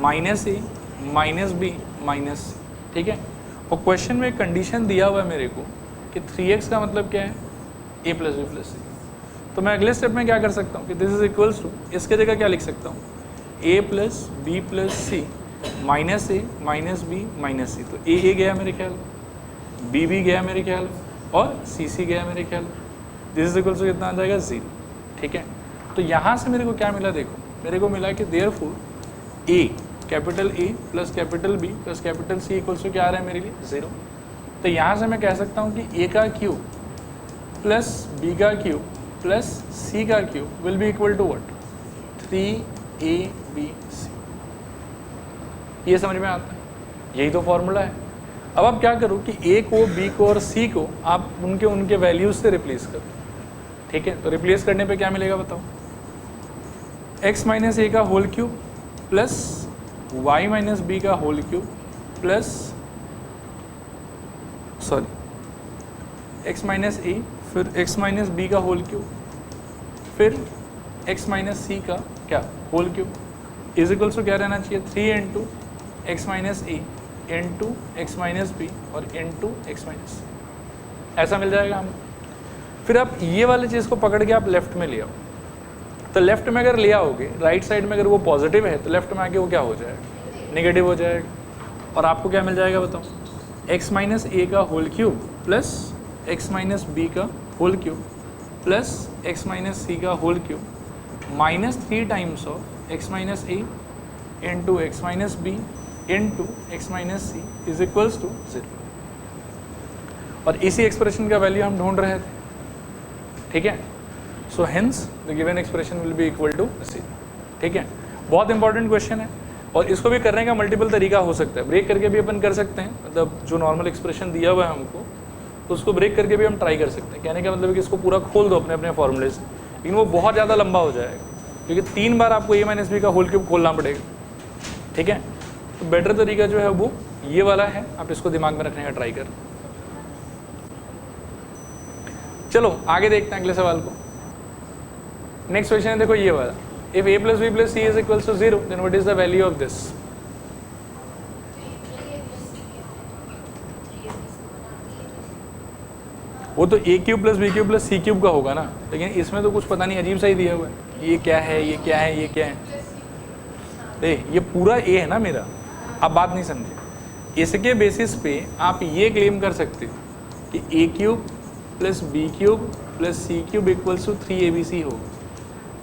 Minus a minus b minus c। ठीक है, और क्वेश्चन में एक कंडीशन दिया हुआ है मेरे को कि 3x का मतलब क्या है? a plus B plus c। तो मैं अगले स्टेप में क्या कर सकता हूँ कि दिस इज इक्वल्स टू, इसके जगह क्या लिख सकता हूँ? a plus B plus c minus a minus b minus c। तो a गया मेरे ख्याल, b गया मेरे ख्याल, और c गया मेरे ख्याल। दिस इज इक्वल्स टू कितना आ जाएगा? 0। ठीक है, तो यहाँ से मेरे को क्या मिला? देखो, मेरे को मिला कि therefore a capital A plus capital B plus capital C equals to क्या आ रहा है मेरे लिए? 0। तो यहाँ से मैं कह सकता हूँ कि a का क्यूब प्लस b का क्यूब प्लस c का cube will be equal to what? 3abc। ये समझ में आता है? यही तो फॉर्मूला है। अब आप क्या करो कि a को, b को और c को आप उनके वैल्यूज से रिप्लेस करो। ठीक है, तो रिप्लेस करने पे क्या मिलेगा बताओ? x माइनस a का whole cube plus y minus b का whole cube plus x minus a, फिर x माइनस b का होल क्यूब, फिर x माइनस c का क्या? Whole cube is equals to क्या रहना चाहिए? 3 into x minus a into x minus b और इंटू एक्स माइनस c। ऐसा मिल जाएगा हमें। फिर आप ये वाली चीज़ को पकड़ के आप लेफ्ट में ले आओ। तो लेफ्ट में अगर ले आओगे, राइट साइड में अगर वो पॉजिटिव है तो लेफ्ट में आके वो क्या हो जाएगा? नेगेटिव हो जाएगा। और आपको क्या मिल जाएगा बताओ? x माइनस a का whole cube plus x minus b का whole cube plus x minus c का whole cube minus 3 times of x minus a into x minus b into x minus c is equals to 0। और इसी expression का value हम ढूंढ रहे थे। ठीक है, so hence the given expression will be equal to 0। ठीक है, बहुत इंपॉर्टेंट क्वेश्चन है और इसको भी करने का मल्टीपल तरीका हो सकता है। ब्रेक करके भी अपन कर सकते हैं, मतलब जो नॉर्मल एक्सप्रेशन दिया हुआ है हमको तो उसको ब्रेक करके भी हम ट्राई कर सकते हैं। कहने का मतलब है कि इसको पूरा खोल दो अपने अपने फॉर्मूले से, लेकिन वो बहुत ज़्यादा लंबा हो जाएगा क्योंकि 3 बार आपको a माइनस बी का होल क्यूब खोलना पड़ेगा। ठीक है, तो बेटर तरीका जो है वो ये वाला है, आप इसको दिमाग में रखने का ट्राई कर। चलो आगे देखते हैं अगले सवाल को। नेक्स्ट क्वेश्चन है देखो ये वाला, if a plus b plus c is equals to 0 then what is the value of this? वो तो a cube plus b cube plus c cube का होगा ना, लेकिन इसमें तो कुछ पता नहीं अजीब सा ही दिया हुआ है। ये क्या है, ये क्या है, ये क्या है? ये पूरा a है ना मेरा। आप बात नहीं समझे। इसके बेसिस पे आप ये क्लेम कर सकते हो कि a cube plus b cube plus c cube equals to 3abc हो,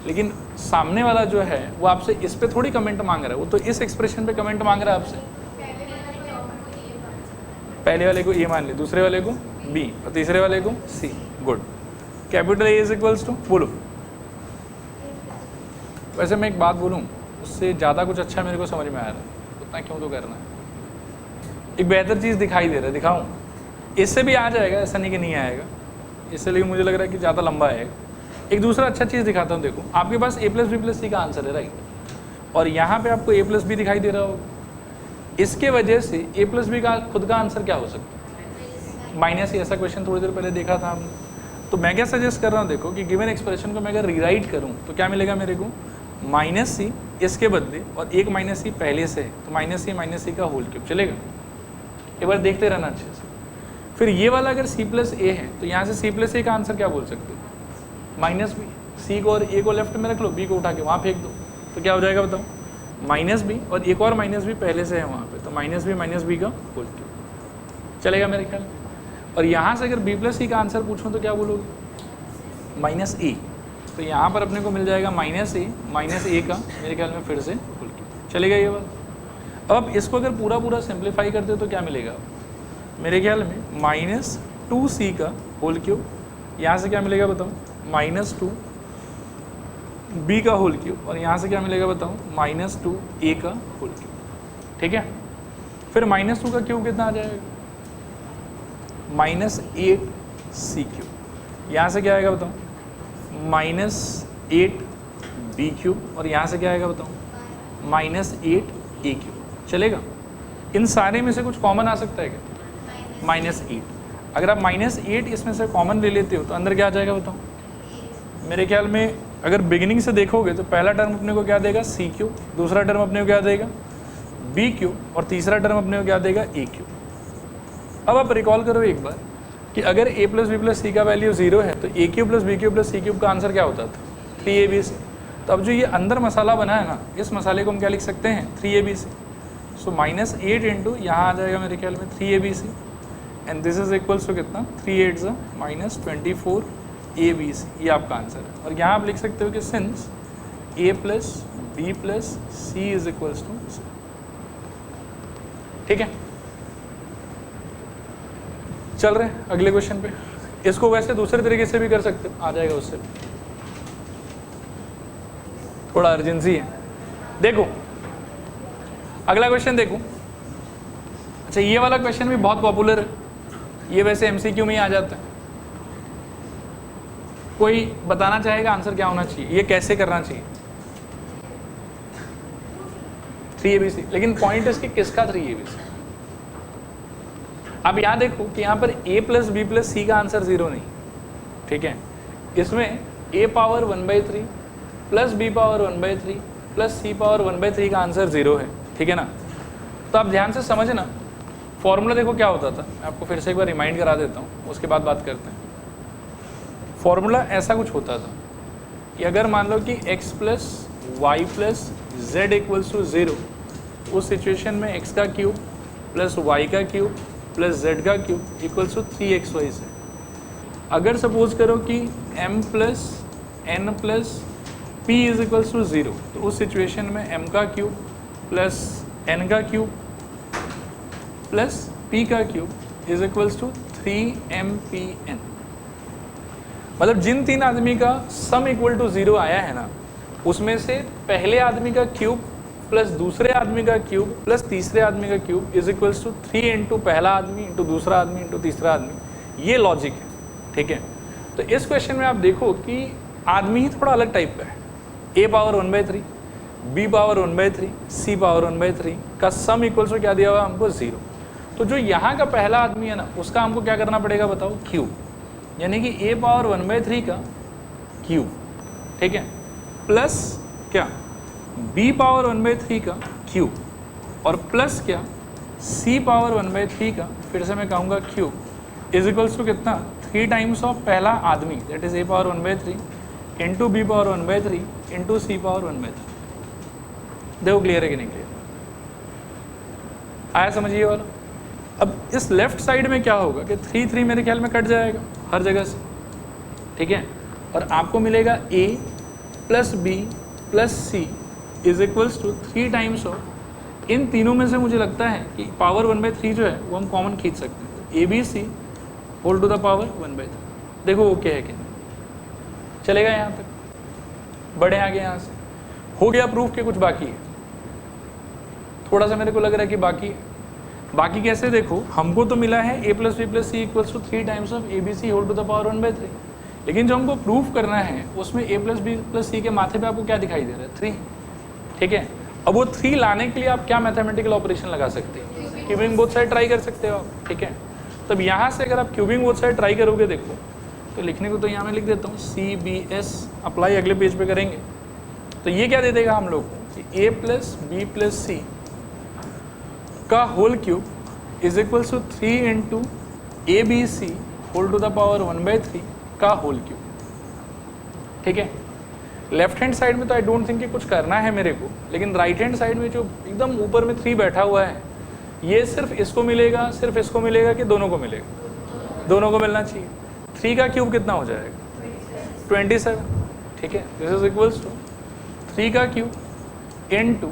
लेकिन सामने वाला जो है वो आपसे इस पे थोड़ी कमेंट मांग रहा है, वो तो इस एक्सप्रेशन पे कमेंट मांग रहा है आपसे। पहले वाले को ए मान ले, दूसरे वाले को बी और तीसरे वाले को c. Good. Capital A is equals to, बोलो। वैसे मैं एक बात बोलूँ, उससे ज़्यादा कुछ अच्छा मेरे को समझ में आ रहा है, उतना क्यों तो करना है। एक बेहतर चीज़ दिखाई दे रहा है, दिखाऊँ? इससे भी आ जाएगा, ऐसा नहीं कि नहीं आएगा, इसलिए मुझे लग रहा है कि ज़्यादा लंबा आएगा। एक दूसरा अच्छा चीज़ दिखाता हूँ। देखो आपके पास a plus B plus c का आंसर है, राइट, और यहाँ पे आपको a प्लस बी दिखाई दे रहा होगा। इसके वजह से a प्लस बी का खुद का आंसर क्या हो सकता है? माइनस ही। ऐसा क्वेश्चन थोड़ी देर पहले देखा था हमने। तो मैं क्या सजेस्ट कर रहा हूँ, देखो कि गिवन एक्सप्रेशन को मैं अगर रीराइट करूँ तो क्या मिलेगा मेरे को? माइनस सी इसके बदले और एक माइनस सी पहले से है, तो माइनस सी का होल क्यूब चलेगा। एक बार देखते रहना अच्छे से। फिर ये वाला अगर c प्लस ए है तो यहाँ से c प्लस ए का आंसर क्या बोल सकते हो? Minus b. सी को और ए को लेफ्ट में रख लो, बी को उठा के वहाँ फेंक दो, तो क्या हो जाएगा बताओ? माइनस बी और एक और माइनस बी पहले से है वहाँ पे, तो माइनस बी का होल क्यूब चलेगा मेरे ख्याल में। और यहाँ से अगर बी प्लस सी का आंसर पूछूँ तो क्या बोलोगे? माइनस ए। तो यहाँ पर अपने को मिल जाएगा माइनस ए का मेरे ख्याल में फिर से होल क्यूब चलेगा ये बात। अब इसको अगर पूरा सिंप्लीफाई करते तो क्या मिलेगा मेरे ख्याल में? माइनस 2c का होल क्यूब। यहाँ से क्या मिलेगा बताओ? माइनस 2b का होल क्यूब। और यहाँ से क्या मिलेगा बताओ? माइनस 2a का होल क्यूब। ठीक है। फिर माइनस 2 का क्यूब कितना आ जाएगा? Minus 8c cube. यहाँ से क्या आएगा बताओ? Minus 8b cube. और यहाँ से क्या आएगा बताओ? माइनस 8a क्यूब चलेगा। इन सारे में से कुछ कॉमन आ सकता है क्या? माइनस 8। अगर आप माइनस 8 इसमें से कॉमन ले लेते हो तो अंदर क्या आ जाएगा बताओ? मेरे ख्याल में अगर बिगिनिंग से देखोगे तो पहला टर्म अपने को क्या देगा? सी क्यूब। दूसरा टर्म अपने को क्या देगा? B cube. और तीसरा टर्म अपने को क्या देगा? A cube. अब आप रिकॉल करो एक बार कि अगर a plus B plus c का वैल्यू 0 है तो a cube plus b cube plus c cube का आंसर क्या होता था? 3abc। तो अब जो ये अंदर मसाला बना है ना, इस मसाले को हम क्या लिख सकते हैं? 3abc। सो माइनस 8 इंटू यहाँ आ जाएगा मेरे ख्याल में 3abc and this is equals to कितना? 3 8 माइनस 24 abc। ये आपका आंसर है। और यहाँ आप लिख सकते हो कि since a plus B plus c is equals to. ठीक है, चल रहे हैं अगले क्वेश्चन पे। इसको वैसे दूसरे तरीके से भी कर सकते हो, आ जाएगा उससे। थोड़ा अर्जेंसी है। देखो अगला क्वेश्चन देखो। अच्छा ये वाला क्वेश्चन भी बहुत पॉपुलर है, ये वैसे एमसीक्यू में ही आ जाता है। कोई बताना चाहेगा आंसर क्या होना चाहिए, ये कैसे करना चाहिए? 3abc। लेकिन पॉइंट इसके किसका 3abc? अब यहाँ देखो कि यहाँ पर a plus B plus c का आंसर 0 नहीं, ठीक है। इसमें a power 1/3 plus b power 1/3 plus c power 1/3 का आंसर 0 है, ठीक है ना। तो आप ध्यान से समझना, फॉर्मूला देखो क्या होता था। मैं आपको फिर से एक बार रिमाइंड करा देता हूँ, उसके बाद बात करते हैं। फॉर्मूला ऐसा कुछ होता था कि अगर मान लो कि x plus y plus z equals to 0, उस सिचुएशन में x का क्यूब प्लस y का क्यूब प्लस z का क्यूब इक्वल्स टू 3xy से। अगर सपोज करो कि m plus n plus p is equals to 0, तो उस सिचुएशन में m का क्यूब प्लस n का क्यूब प्लस p का cube is equals to 3mpn। मतलब जिन तीन आदमी का सम इक्वल टू 0 आया है ना, उसमें से पहले आदमी का क्यूब प्लस दूसरे आदमी का क्यूब प्लस तीसरे आदमी का cube is equals to 3 into पहला आदमी इंटू दूसरा आदमी इंटू तीसरा आदमी। ये लॉजिक है, ठीक है। तो इस क्वेश्चन में आप देखो कि आदमी ही थोड़ा अलग टाइप का है। a power 1/3, b power 1/3, c power 1/3 का सम इक्वल्स टू क्या दिया हुआ हमको? 0। तो जो यहाँ का पहला आदमी है ना, उसका हमको क्या करना पड़ेगा बताओ, क्यूब, यानी कि a पावर 1/3 का क्यूब, ठीक है, प्लस क्या b पावर 1/3 का क्यूब, और प्लस क्या c पावर 1/3 का, फिर से मैं कहूँगा क्यूब, इज इक्वल्स टू कितना, 3 टाइम्स ऑफ पहला आदमी that is a power 1/3 into b power 1/3 into c power 1/3। देखो क्लियर है कि नहीं क्लियर, आया समझिए वाला। अब इस लेफ्ट साइड में क्या होगा कि 3 मेरे ख्याल में कट जाएगा हर जगह से, ठीक है, और आपको मिलेगा a plus b plus c is equals to 3 times of, इन तीनों में से मुझे लगता है कि पावर 1/3 जो है वो हम कॉमन खींच सकते हैं, तो ABC whole to the power 1/3। देखो वो क्या है कि नहीं चलेगा, यहाँ तक बढ़े आगे, यहाँ से हो गया प्रूफ के कुछ बाकी है, थोड़ा सा मेरे को लग रहा है कि बाकी है। बाकी कैसे, देखो हमको तो मिला है a plus B plus c equals to 3 times of ABC whole to the power 1/3, लेकिन जो हमको प्रूफ करना है उसमें a प्लस बी प्लस सी के माथे पे आपको क्या दिखाई दे रहा है, 3, ठीक है। अब वो 3 लाने के लिए आप क्या मैथमेटिकल ऑपरेशन लगा सकते हैं, क्यूबिंग बोथ साइड ट्राई कर सकते हो आप, ठीक है। तब यहाँ से अगर आप क्यूबिंग बोथ साइड ट्राई करोगे, देखो तो लिखने को तो यहाँ मैं लिख देता हूँ CBS, अप्लाई अगले पेज पे करेंगे, तो ये क्या दे देगा हम लोग को कि a plus B plus c का whole cube is equals to 3 into ABC whole to the power 1/3 का होल क्यूब, ठीक है। लेफ्ट हैंड साइड में तो आई डोंट थिंक कि कुछ करना है मेरे को, लेकिन राइट हैंड साइड में जो एकदम ऊपर में 3 बैठा हुआ है, ये सिर्फ इसको मिलेगा, सिर्फ इसको मिलेगा कि दोनों को मिलेगा, दोनों को मिलना चाहिए। 3 का क्यूब कितना हो जाएगा, 27, ठीक है। दिस इज इक्वल्स टू 3 का cube into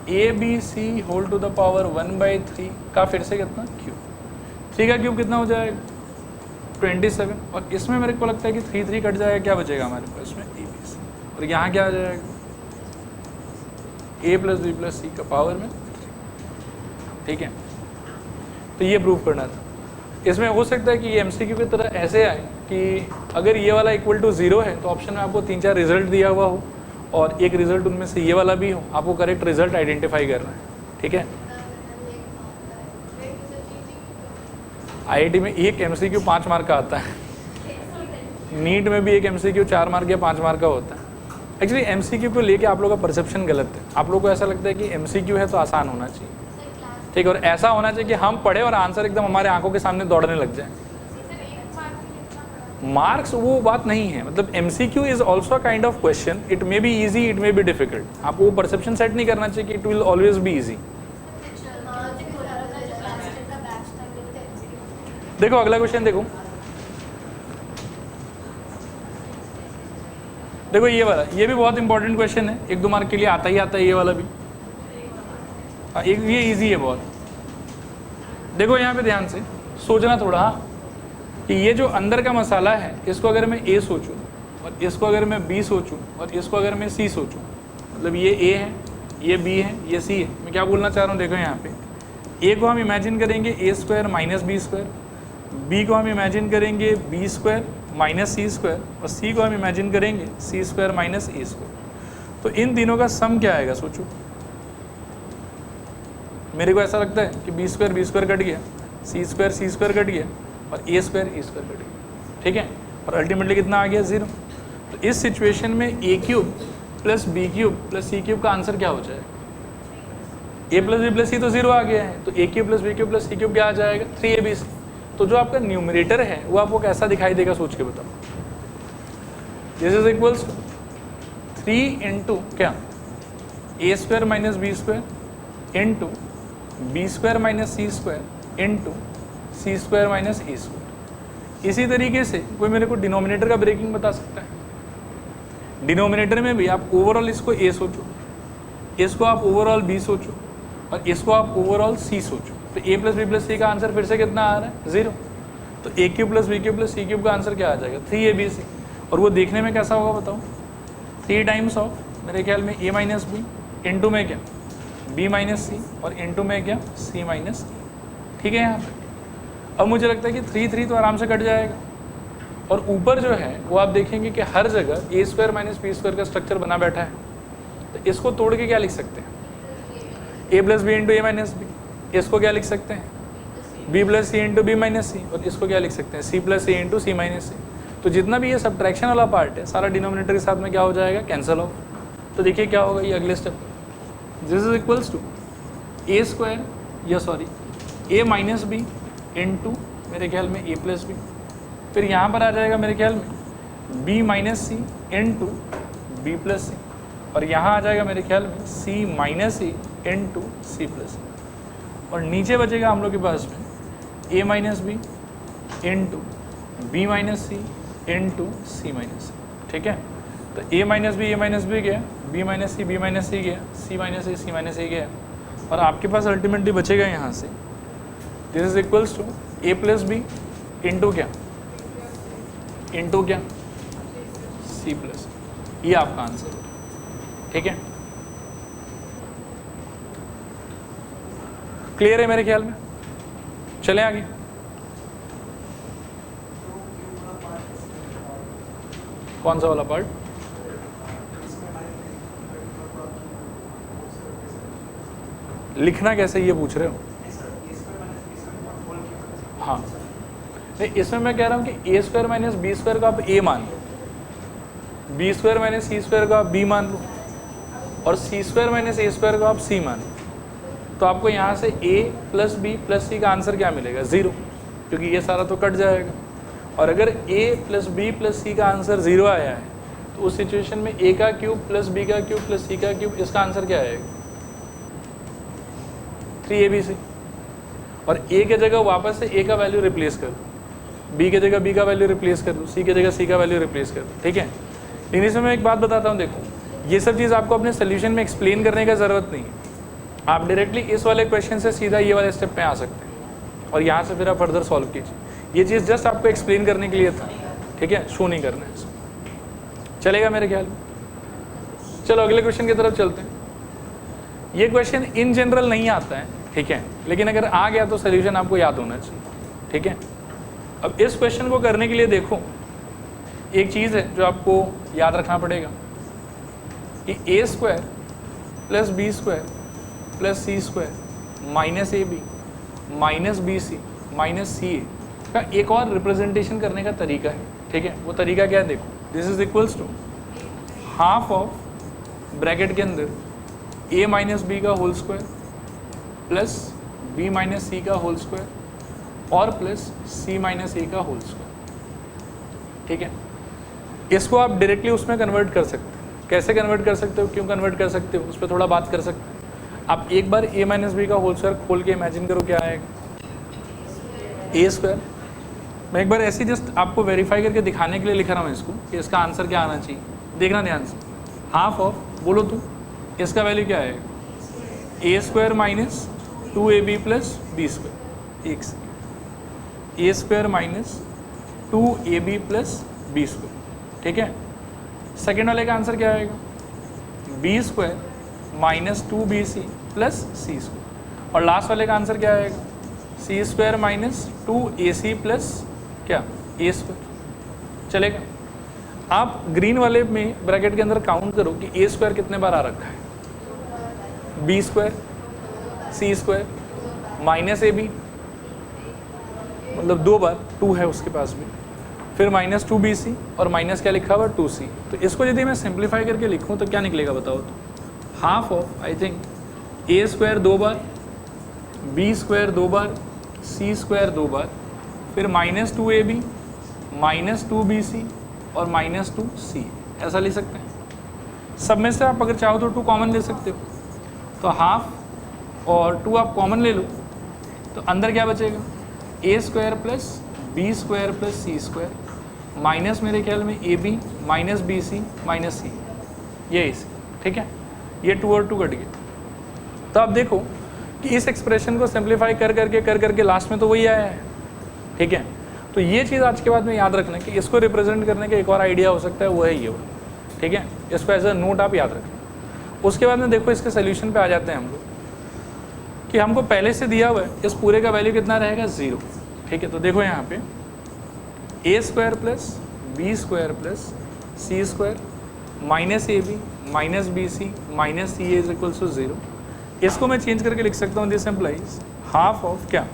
ABC whole to the power 1/3 का फिर से कितना क्यूब, 3 का क्यूब कितना हो जाएगा 27, और इसमें मेरे को लगता है कि 3 कट जाएगा, क्या बचेगा हमारे पास में ABC, और यहाँ क्या आ जाएगा a plus B plus c का पावर में 3, ठीक है। तो ये प्रूफ करना था। इसमें हो सकता है कि ये MCQ की तरह ऐसे आए कि अगर ये वाला इक्वल टू 0 है तो ऑप्शन में आपको 3-4 रिजल्ट दिया हुआ हो और एक रिजल्ट उनमें से ये वाला भी हो, आपको करेक्ट रिजल्ट आइडेंटिफाई करना है, ठीक है। IIT में एक MCQ 5 मार्क का आता है, नीट में भी एक MCQ 4 मार्क या 5 मार्क का होता है। एक्चुअली MCQ को लेके आप लोगों का परसेप्शन गलत है, आप लोगों को ऐसा लगता है कि MCQ है तो आसान होना चाहिए, ठीक है, और ऐसा होना चाहिए कि हम पढ़े और आंसर एकदम हमारे आंखों के सामने दौड़ने लग जाए। मार्क्स वो बात नहीं है, मतलब MCQ is also kind of question, it may be easy, it may be difficult. आपको वो परसेप्शन सेट नहीं करना चाहिए कि it will always be easy. देखो अगला क्वेश्चन देखो, देखो ये वाला, ये भी बहुत इंपॉर्टेंट क्वेश्चन है, 1-2 मार्क के लिए आता ही आता है ये वाला भी, एक ये इजी है बहुत। देखो यहाँ पे ध्यान से सोचना थोड़ा, हाँ, कि ये जो अंदर का मसाला है, इसको अगर मैं A सोचूं और इसको अगर मैं B सोचूं और इसको अगर मैं C सोचूं, मतलब ये A है, ये B है, ये C है। मैं क्या बोलना चाह रहा हूँ, देखो यहाँ पे A को हम इमेजिन करेंगे A² माइनस B², B को हम इमेजिन करेंगे B² माइनस C² और C को हम इमेजिन करेंगे C² माइनस A²। तो इन तीनों का सम क्या आएगा सोचो। मेरे को ऐसा लगता है कि B² कट गया, C² कट गया और A² कट गया, ठीक है, और अल्टीमेटली कितना आ गया 0। तो इस सिचुएशन में A³ plus B³ plus C³ का आंसर क्या हो जाएगा, A plus B plus C तो 0 आ गया है, तो A³ plus B³ plus C³ क्या आ जाएगा 3ABC। तो जो आपका न्यूमरेटर है वो आपको कैसा दिखाई देगा सोच के बताओ। दिस इज इक्वल्स 3 इंटू क्या A² minus B² into B² minus C² into C² minus A²। इसी तरीके से कोई मेरे को डिनोमिनेटर का ब्रेकिंग बता सकता है। डिनोमिनेटर में भी आप ओवरऑल इसको A सोचो, इसको आप ओवरऑल B सोचो और इसको आप ओवरऑल C सोचो। तो A plus B plus c का आंसर फिर से कितना आ रहा है 0। तो A³ plus B³ plus C³ का आंसर क्या आ जाएगा 3ABC। और वो देखने में कैसा होगा बताओ, 3 टाइम्स ऑफ मेरे ख्याल में A माइनस बी, इंटू में क्या B माइनस सी और इंटू में क्या C माइनस E, ठीक है। यहाँ पे अब मुझे लगता है कि 3 तो आराम से कट जाएगा, और ऊपर जो है वो आप देखेंगे कि हर जगह A² माइनस B² का स्ट्रक्चर बना बैठा है। तो इसको तोड़ के क्या लिख सकते हैं, A plus b into A minus b. इसको क्या लिख सकते हैं b plus c into b minus c, और इसको क्या लिख सकते हैं c plus c into c minus c. तो जितना भी ये सब्ट्रैक्शन वाला पार्ट है सारा डिनोमिनेटर के साथ में क्या हो जाएगा, कैंसिल ऑफ। तो देखिए क्या होगा ये अगले step, this is equals to a square या sorry a minus b into मेरे ख्याल में ए प्लस बी, फिर यहाँ पर आ जाएगा मेरे ख्याल में b minus c into b plus c, और यहाँ आ जाएगा मेरे ख्याल में c minus c into c plus, और नीचे बचेगा हम लोग के पास में a minus b into b minus c into c minus c. ठीक है, तो ए माइनस बी गया, बी माइनस सी गया, सी माइनस सी गया, और आपके पास अल्टीमेटली बचेगा यहाँ से this is equals to a plus b into क्या सी प्लस, ये आपका आंसर है। ठीक है, क्लियर है मेरे ख्याल में, चलें आगे। कौन सा वाला पार्ट, लिखना कैसे ये पूछ रहे हो? हाँ नहीं, इसमें मैं कह रहा हूँ कि a square minus B square को आप ए मान लो, बी स्क्वायर माइनस सी स्क्वायर को आप बी मान लो, और सी स्क्वायर माइनस ए स्क्वायर को आप सी मान लो। तो आपको यहाँ से ए प्लस बी प्लस सी का आंसर क्या मिलेगा, 0, क्योंकि ये सारा तो कट जाएगा। और अगर a plus B plus c का आंसर 0 आया है तो उस सिचुएशन में ए का क्यूब प्लस बी का क्यूब प्लस सी का क्यूब, इसका आंसर क्या आएगा 3abc। और ए के जगह वापस से ए का वैल्यू रिप्लेस कर दो, बी के जगह बी का वैल्यू रिप्लेस कर दो, सी के जगह सी का वैल्यू रिप्लेस कर दो। ठीक है, लेकिन इसमें मैं एक बात बताता हूँ, देखो ये सब चीज़ आपको अपने सोल्यूशन में एक्सप्लेन करने का ज़रूरत नहीं है, आप डायरेक्टली इस वाले क्वेश्चन से सीधा ये वाले स्टेप पे आ सकते हैं और यहाँ से फिर आप फर्दर सॉल्व कीजिए। ये चीज़ जस्ट आपको एक्सप्लेन करने के लिए था, ठीक है, शो नहीं करना है इसको। चलेगा मेरे ख्याल में। चलो अगले क्वेश्चन की तरफ चलते हैं। ये क्वेश्चन इन जनरल नहीं आता है, ठीक है, लेकिन अगर आ गया तो सोल्यूशन आपको याद होना चाहिए। ठीक है, अब इस क्वेश्चन को करने के लिए देखो एक चीज़ है जो आपको याद रखना पड़ेगा कि a square plus b square plus c square minus a b minus b c minus c a का एक और रिप्रेजेंटेशन करने का तरीका है। ठीक है, वो तरीका क्या है देखो, this is equals to half of bracket के अंदर ए माइनस बी का whole square plus b minus c का होल स्क्वायर और प्लस सी माइनस ए का होल स्क्वायर। ठीक है, इसको आप डायरेक्टली उसमें कन्वर्ट कर सकते हो। कैसे कन्वर्ट कर सकते हो, क्यों कन्वर्ट कर सकते हो, उस पर थोड़ा बात कर सकते हैं। आप एक बार ए माइनस बी का होल स्क्वायर खोल के इमेजिन करो क्या आएगा, ए स्क्वायर। मैं एक बार ऐसे जस्ट आपको वेरीफाई करके दिखाने के लिए लिख रहा हूँ इसको कि इसका आंसर क्या आना चाहिए, देखना ध्यान से। हाफ ऑफ बोलो तो इसका वैल्यू क्या आएगा, a square minus 2ab plus b square. एक से a square minus 2ab plus b square. ठीक है, सेकेंड वाले का आंसर क्या आएगा, b square minus 2bc plus c square. और लास्ट वाले का आंसर क्या आएगा, सी स्क्वायर माइनस 2ac प्लस क्या ए स्क्वायर। चलेगा, आप ग्रीन वाले में ब्रैकेट के अंदर काउंट करो कि ए स्क्वायर कितने बार आ रखा है, b square c square minus a b मतलब 2 बार, 2 है उसके पास भी, फिर माइनस 2bc और माइनस क्या लिखा हुआ 2c। तो इसको यदि मैं सिंप्लीफाई करके लिखूँ तो क्या निकलेगा बताओ तो, half of I think a square 2 बार, बी स्क्वायर 2 बार, सी स्क्वायर 2 बार, फिर माइनस 2ab माइनस 2bc और माइनस 2c, ऐसा ले सकते हैं। सब में से आप अगर चाहो तो 2 कॉमन ले सकते हो, तो हाफ और 2 आप कॉमन ले लो तो अंदर क्या बचेगा, a square plus b square plus c square minus मेरे ख्याल में a b minus b c minus c, ये इसी। ठीक है, ये 2 और 2 कट गए। तो आप देखो कि इस एक्सप्रेशन को सिंप्लीफाई कर करके लास्ट में तो वही आया है। ठीक है, तो ये चीज़ आज के बाद में याद रखना कि इसको रिप्रेजेंट करने का एक और आइडिया हो सकता है, वो है ये वो। ठीक है, इसको एज अ नोट आप याद रखना। उसके बाद में देखो इसके सोल्यूशन पे आ जाते हैं हम लोग कि हमको पहले से दिया हुआ है इस पूरे का वैल्यू कितना रहेगा, 0। ठीक है, तो देखो यहाँ पे a square plus b square plus c square minus a b minus b c minus c a is equals to 0। इसको मैं चेंज करके लिख सकता हूँ, दिस एम्प्लाइज हाफ ऑफ क्या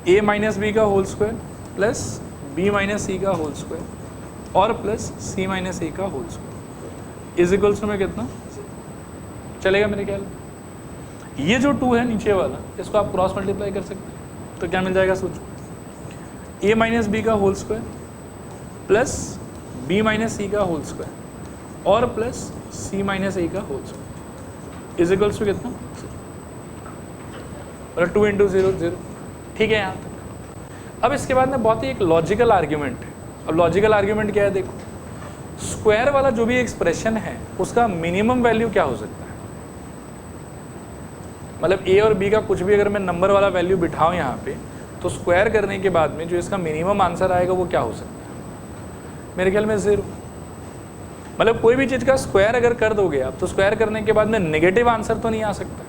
ए माइनस बी का whole square plus b minus c का whole square और प्लस सी माइनस ए का whole square is equals to में कितना चलेगा मेरे ख्याल में? ये जो 2 है नीचे वाला, इसको आप क्रॉस मल्टीप्लाई कर सकते हैं, तो क्या मिल जाएगा सोचो, ए माइनस बी का whole square plus b minus c का होल स्क्वायर और प्लस सी माइनस ए का whole square is equals to कितना, मतलब 2 इंटू 0 0। ठीक है यहाँ तक। अब इसके बाद में बहुत ही एक लॉजिकल आर्ग्यूमेंट है। अब लॉजिकल आर्ग्यूमेंट क्या है, देखो स्क्वायर वाला जो भी एक्सप्रेशन है उसका मिनिमम वैल्यू क्या हो सकता है, मतलब ए और बी का कुछ भी अगर मैं नंबर वाला वैल्यू बिठाऊं यहाँ पे, तो स्क्वायर करने के बाद में जो इसका मिनिमम आंसर आएगा वो क्या हो सकता है, मेरे ख्याल में 0। मतलब कोई भी चीज़ का स्क्वायर अगर कर दोगे आप, तो स्क्वायर करने के बाद में नेगेटिव आंसर तो नहीं आ सकता।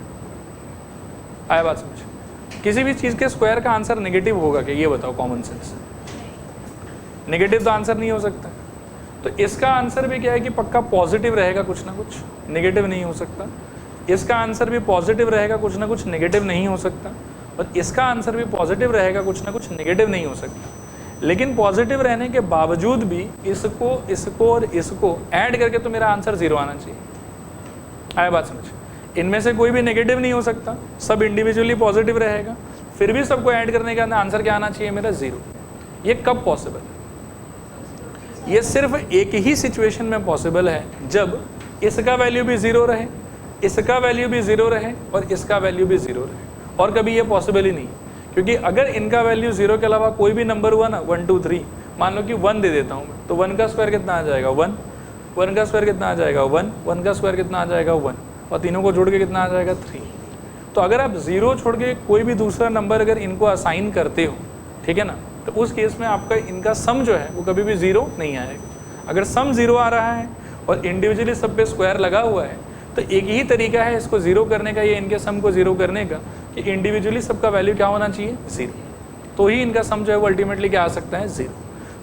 आया बात समझ? किसी भी चीज़ के स्क्वायर का आंसर नेगेटिव होगा क्या, ये बताओ कॉमन सेंस। नेगेटिव तो आंसर नहीं हो सकता। तो इसका आंसर भी क्या है कि पक्का पॉजिटिव रहेगा कुछ ना कुछ, नेगेटिव नहीं हो सकता। इसका आंसर भी पॉजिटिव रहेगा कुछ ना कुछ, नेगेटिव नहीं हो सकता। और इसका आंसर भी पॉजिटिव रहेगा कुछ ना कुछ, नेगेटिव नहीं हो सकता। लेकिन पॉजिटिव रहने के बावजूद भी इसको इसको और इसको ऐड करके तो मेरा आंसर 0 आना चाहिए। आया बात समझ? इनमें से कोई भी नेगेटिव नहीं हो सकता, सब इंडिविजुअली पॉजिटिव रहेगा, फिर भी सबको ऐड करने का आंसर क्या आना चाहिए मेरा, 0। ये कब पॉसिबल है? ये सिर्फ एक ही सिचुएशन में पॉसिबल है, जब इसका वैल्यू भी 0 रहे, इसका वैल्यू भी 0 रहे और इसका वैल्यू भी 0 रहे। और कभी ये पॉसिबल ही नहीं, क्योंकि अगर इनका वैल्यू 0 के अलावा कोई भी नंबर हुआ ना, 1 2 3, मान लो कि 1 दे देता हूँ मैं, तो 1 का स्क्वायर कितना आ जाएगा 1, 1 का स्क्वायर कितना आ जाएगा 1, 1 का स्क्वायर कितना आ जाएगा 1, और तीनों को जोड़ के कितना आ जाएगा 3। तो अगर आप 0 छोड़ के कोई भी दूसरा नंबर अगर इनको असाइन करते हो, ठीक है ना, तो उस केस में आपका इनका सम जो है वो कभी भी 0 नहीं आएगा। अगर सम 0 आ रहा है और इंडिविजुअली सब पे स्क्वायर लगा हुआ है, तो एक ही तरीका है इसको 0 करने का, ये इनके सम को 0 करने का, कि इंडिविजुअली सबका वैल्यू क्या होना चाहिए 0, तो ही इनका सम जो है वो अल्टीमेटली क्या आ सकता है 0।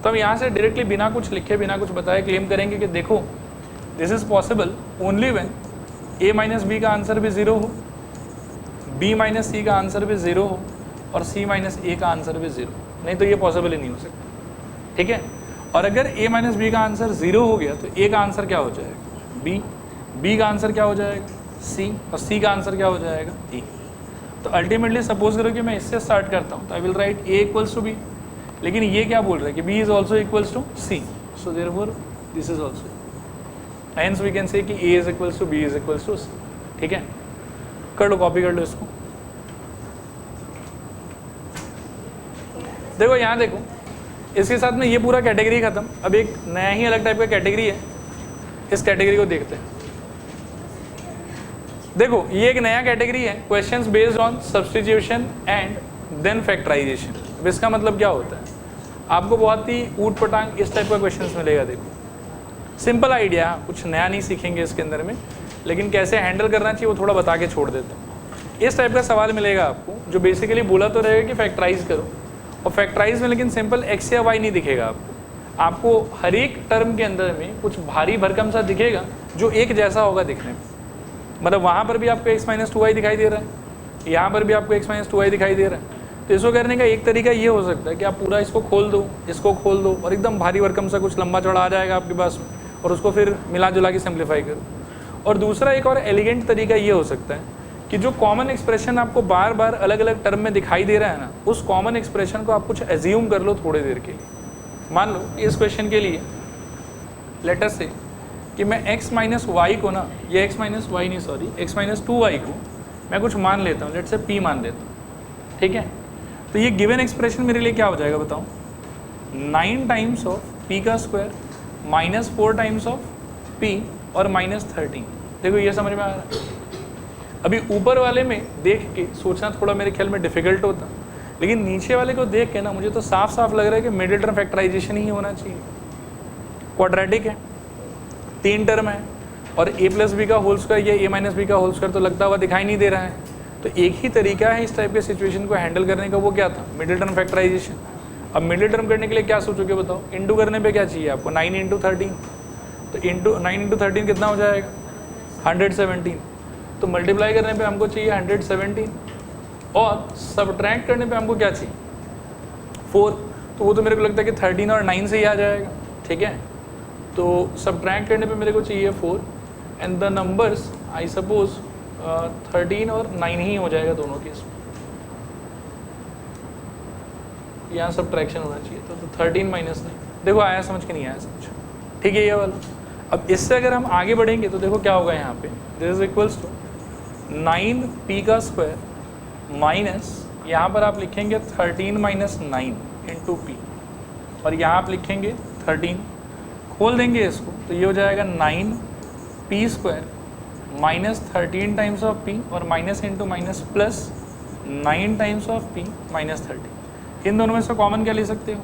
तो हम यहाँ से डायरेक्टली बिना कुछ लिखे बिना कुछ बताए क्लेम करेंगे कि देखो this is possible only when a minus b का आंसर भी 0 हो, बी माइनस सी का आंसर भी 0 हो और सी माइनस ए का आंसर भी 0, नहीं तो ये पॉसिबल ही नहीं हो सकता। ठीक है, और अगर ए माइनस बी का आंसर 0 हो गया तो ए का आंसर क्या हो जाएगा बी, बी का आंसर क्या हो जाएगा सी, और सी का आंसर क्या हो जाएगा ए। तो अल्टीमेटली सपोज करो कि मैं इससे स्टार्ट करता हूँ, तो I will write a equals to b, लेकिन ये क्या बोल रहा है कि b is also equals to c, so therefore this is also, hence we can say कि a is equals to b is equals to c. ठीक है, कर लो, कॉपी कर लो इसको। देखो यहाँ देखो, इसके साथ में ये पूरा कैटेगरी खत्म। अब एक नया ही अलग टाइप का कैटेगरी है, इस कैटेगरी को देखते हैं। देखो ये एक नया कैटेगरी है, questions based on substitution and then factorisation. अब इसका मतलब क्या होता है, आपको बहुत ही ऊट पटांग इस टाइप का क्वेश्चंस मिलेगा। देखो सिंपल आइडिया, कुछ नया नहीं सीखेंगे इसके अंदर में, लेकिन कैसे हैंडल करना चाहिए वो थोड़ा बता के छोड़ देता हूँ। इस टाइप का सवाल मिलेगा आपको, जो बेसिकली बोला तो रहेगा कि फैक्टराइज करो, और फैक्टराइज में लेकिन सिंपल एक्स या वाई नहीं दिखेगा आपको हर एक टर्म के अंदर में कुछ भारी भरकम सा दिखेगा जो एक जैसा होगा दिखने में। मतलब वहाँ पर भी आपको x माइनस 2y दिखाई दे रहा है, यहाँ पर भी आपको x माइनस 2y दिखाई दे रहा है। तो इसको करने का एक तरीका ये हो सकता है कि आप पूरा इसको खोल दो, इसको खोल दो, और एकदम भारी भरकम सा कुछ लंबा चौड़ा आ जाएगा आपके पास में, और उसको फिर मिला जुला के सिंप्लीफाई करो। और दूसरा एक और एलिगेंट तरीका ये हो सकता है कि जो कॉमन एक्सप्रेशन आपको बार बार अलग अलग टर्म में दिखाई दे रहा है ना, उस कॉमन एक्सप्रेशन को आप कुछ एज्यूम कर लो थोड़ी देर के लिए। मान लो इस क्वेश्चन के लिए लेट अस से कि मैं x माइनस वाई को ना, ये x माइनस वाई नहीं सॉरी x माइनस 2y को मैं कुछ मान लेता हूँ, लेट से p मान लेता हूँ। ठीक है, तो ये गिवन एक्सप्रेशन मेरे लिए क्या हो जाएगा बताओ, 9 टाइम्स ऑफ p का square minus 4 times of p और माइनस 13। देखो ये समझ में आ रहा है। अभी ऊपर वाले में देख के सोचना थोड़ा मेरे ख्याल में डिफिकल्ट होता, लेकिन नीचे वाले को देख के ना मुझे तो साफ साफ लग रहा है कि मिडिल टर्म फैक्टराइजेशन ही होना चाहिए। क्वाड्रेटिक है, 3 टर्म है, और a प्लस बी का होल स्क्वायर या a माइनस बी का होल स्क्वायर तो लगता हुआ दिखाई नहीं दे रहा है। तो एक ही तरीका है इस टाइप के सिचुएशन को हैंडल करने का, वो क्या था, मिडिल टर्म फैक्टराइजेशन। अब मिडिल टर्म करने के लिए क्या सोचोगे बताओ, इंटू करने पे क्या चाहिए आपको, 9 इंटू 13, तो इंटू 9 इंटू 13 कितना हो जाएगा 117। तो मल्टीप्लाई करने पे हमको चाहिए 117, और सब्ट्रैक्ट करने पे हमको क्या चाहिए 4, तो वो तो मेरे को लगता है कि 13 और 9 से ही आ जाएगा, ठीक है। तो सब्ट्रैक्ट करने पे मेरे को चाहिए 4 and the numbers I suppose 13 और 9 ही हो जाएगा दोनों केस में। यहाँ सब्ट्रैक्शन होना चाहिए तो 13 माइनस 9, देखो आया समझ के नहीं आया समझ, ठीक है ये वाला। अब इससे अगर हम आगे बढ़ेंगे तो देखो क्या होगा यहाँ पे, this is equals to 9p का स्क्वायर माइनस यहाँ पर आप लिखेंगे 13 माइनस 9 इंटू पी, और यहाँ आप लिखेंगे 13, खोल देंगे इसको तो ये हो जाएगा 9p square minus 13 times of p और minus into minus plus 9 times of p minus 13। इन दोनों में से कॉमन क्या ले सकते हो,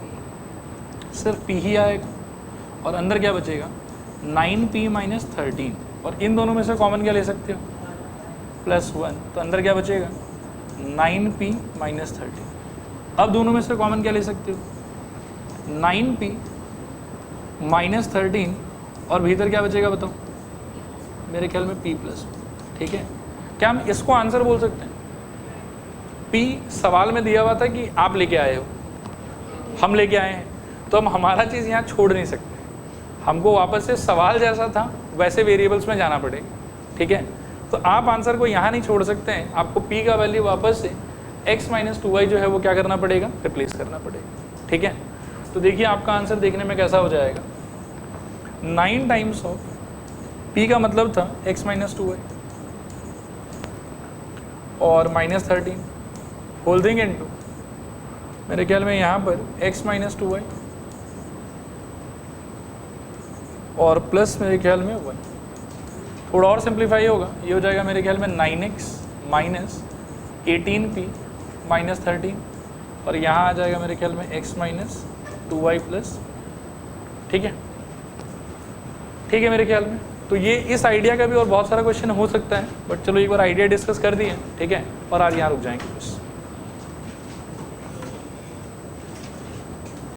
सिर्फ p ही आएगा और अंदर क्या बचेगा 9p माइनस 13, और इन दोनों में से कॉमन क्या ले सकते हो प्लस 1, तो अंदर क्या बचेगा 9p माइनस 13। अब दोनों में से कॉमन क्या ले सकते हो 9p माइनस 13 और भीतर क्या बचेगा बताओ, मेरे ख्याल में p प्लस, ठीक है। क्या हम इसको आंसर बोल सकते हैं, p सवाल में दिया हुआ था कि आप लेके आए हो, हम लेके आए हैं, तो हम हमारा चीज़ यहाँ छोड़ नहीं सकते, हमको वापस से सवाल जैसा था वैसे वेरिएबल्स में जाना पड़ेगा, ठीक है। तो आप आंसर को यहाँ नहीं छोड़ सकते हैं, आपको p का वैल्यू वापस से x माइनस 2y जो है वो क्या करना पड़ेगा, रिप्लेस करना पड़ेगा, ठीक है। तो देखिए आपका आंसर देखने में कैसा हो जाएगा, 9 टाइम्स ऑफ p का मतलब था x माइनस 2y और माइनस 13 होल्डिंग इनटू मेरे ख्याल में यहाँ पर x माइनस 2y और प्लस मेरे ख्याल में 1, थोड़ा और सिंप्लीफाई होगा, ये हो जाएगा मेरे ख्याल में 9x माइनस 18p माइनस 13 और यहाँ आ जाएगा मेरे ख्याल में x माइनस 2y प्लस, ठीक है, ठीक है मेरे ख्याल में। तो ये इस आइडिया का भी और बहुत सारा क्वेश्चन हो सकता है, बट चलो एक बार आइडिया डिस्कस कर दिए, ठीक है, और आज यहाँ रुक जाएंगे बस।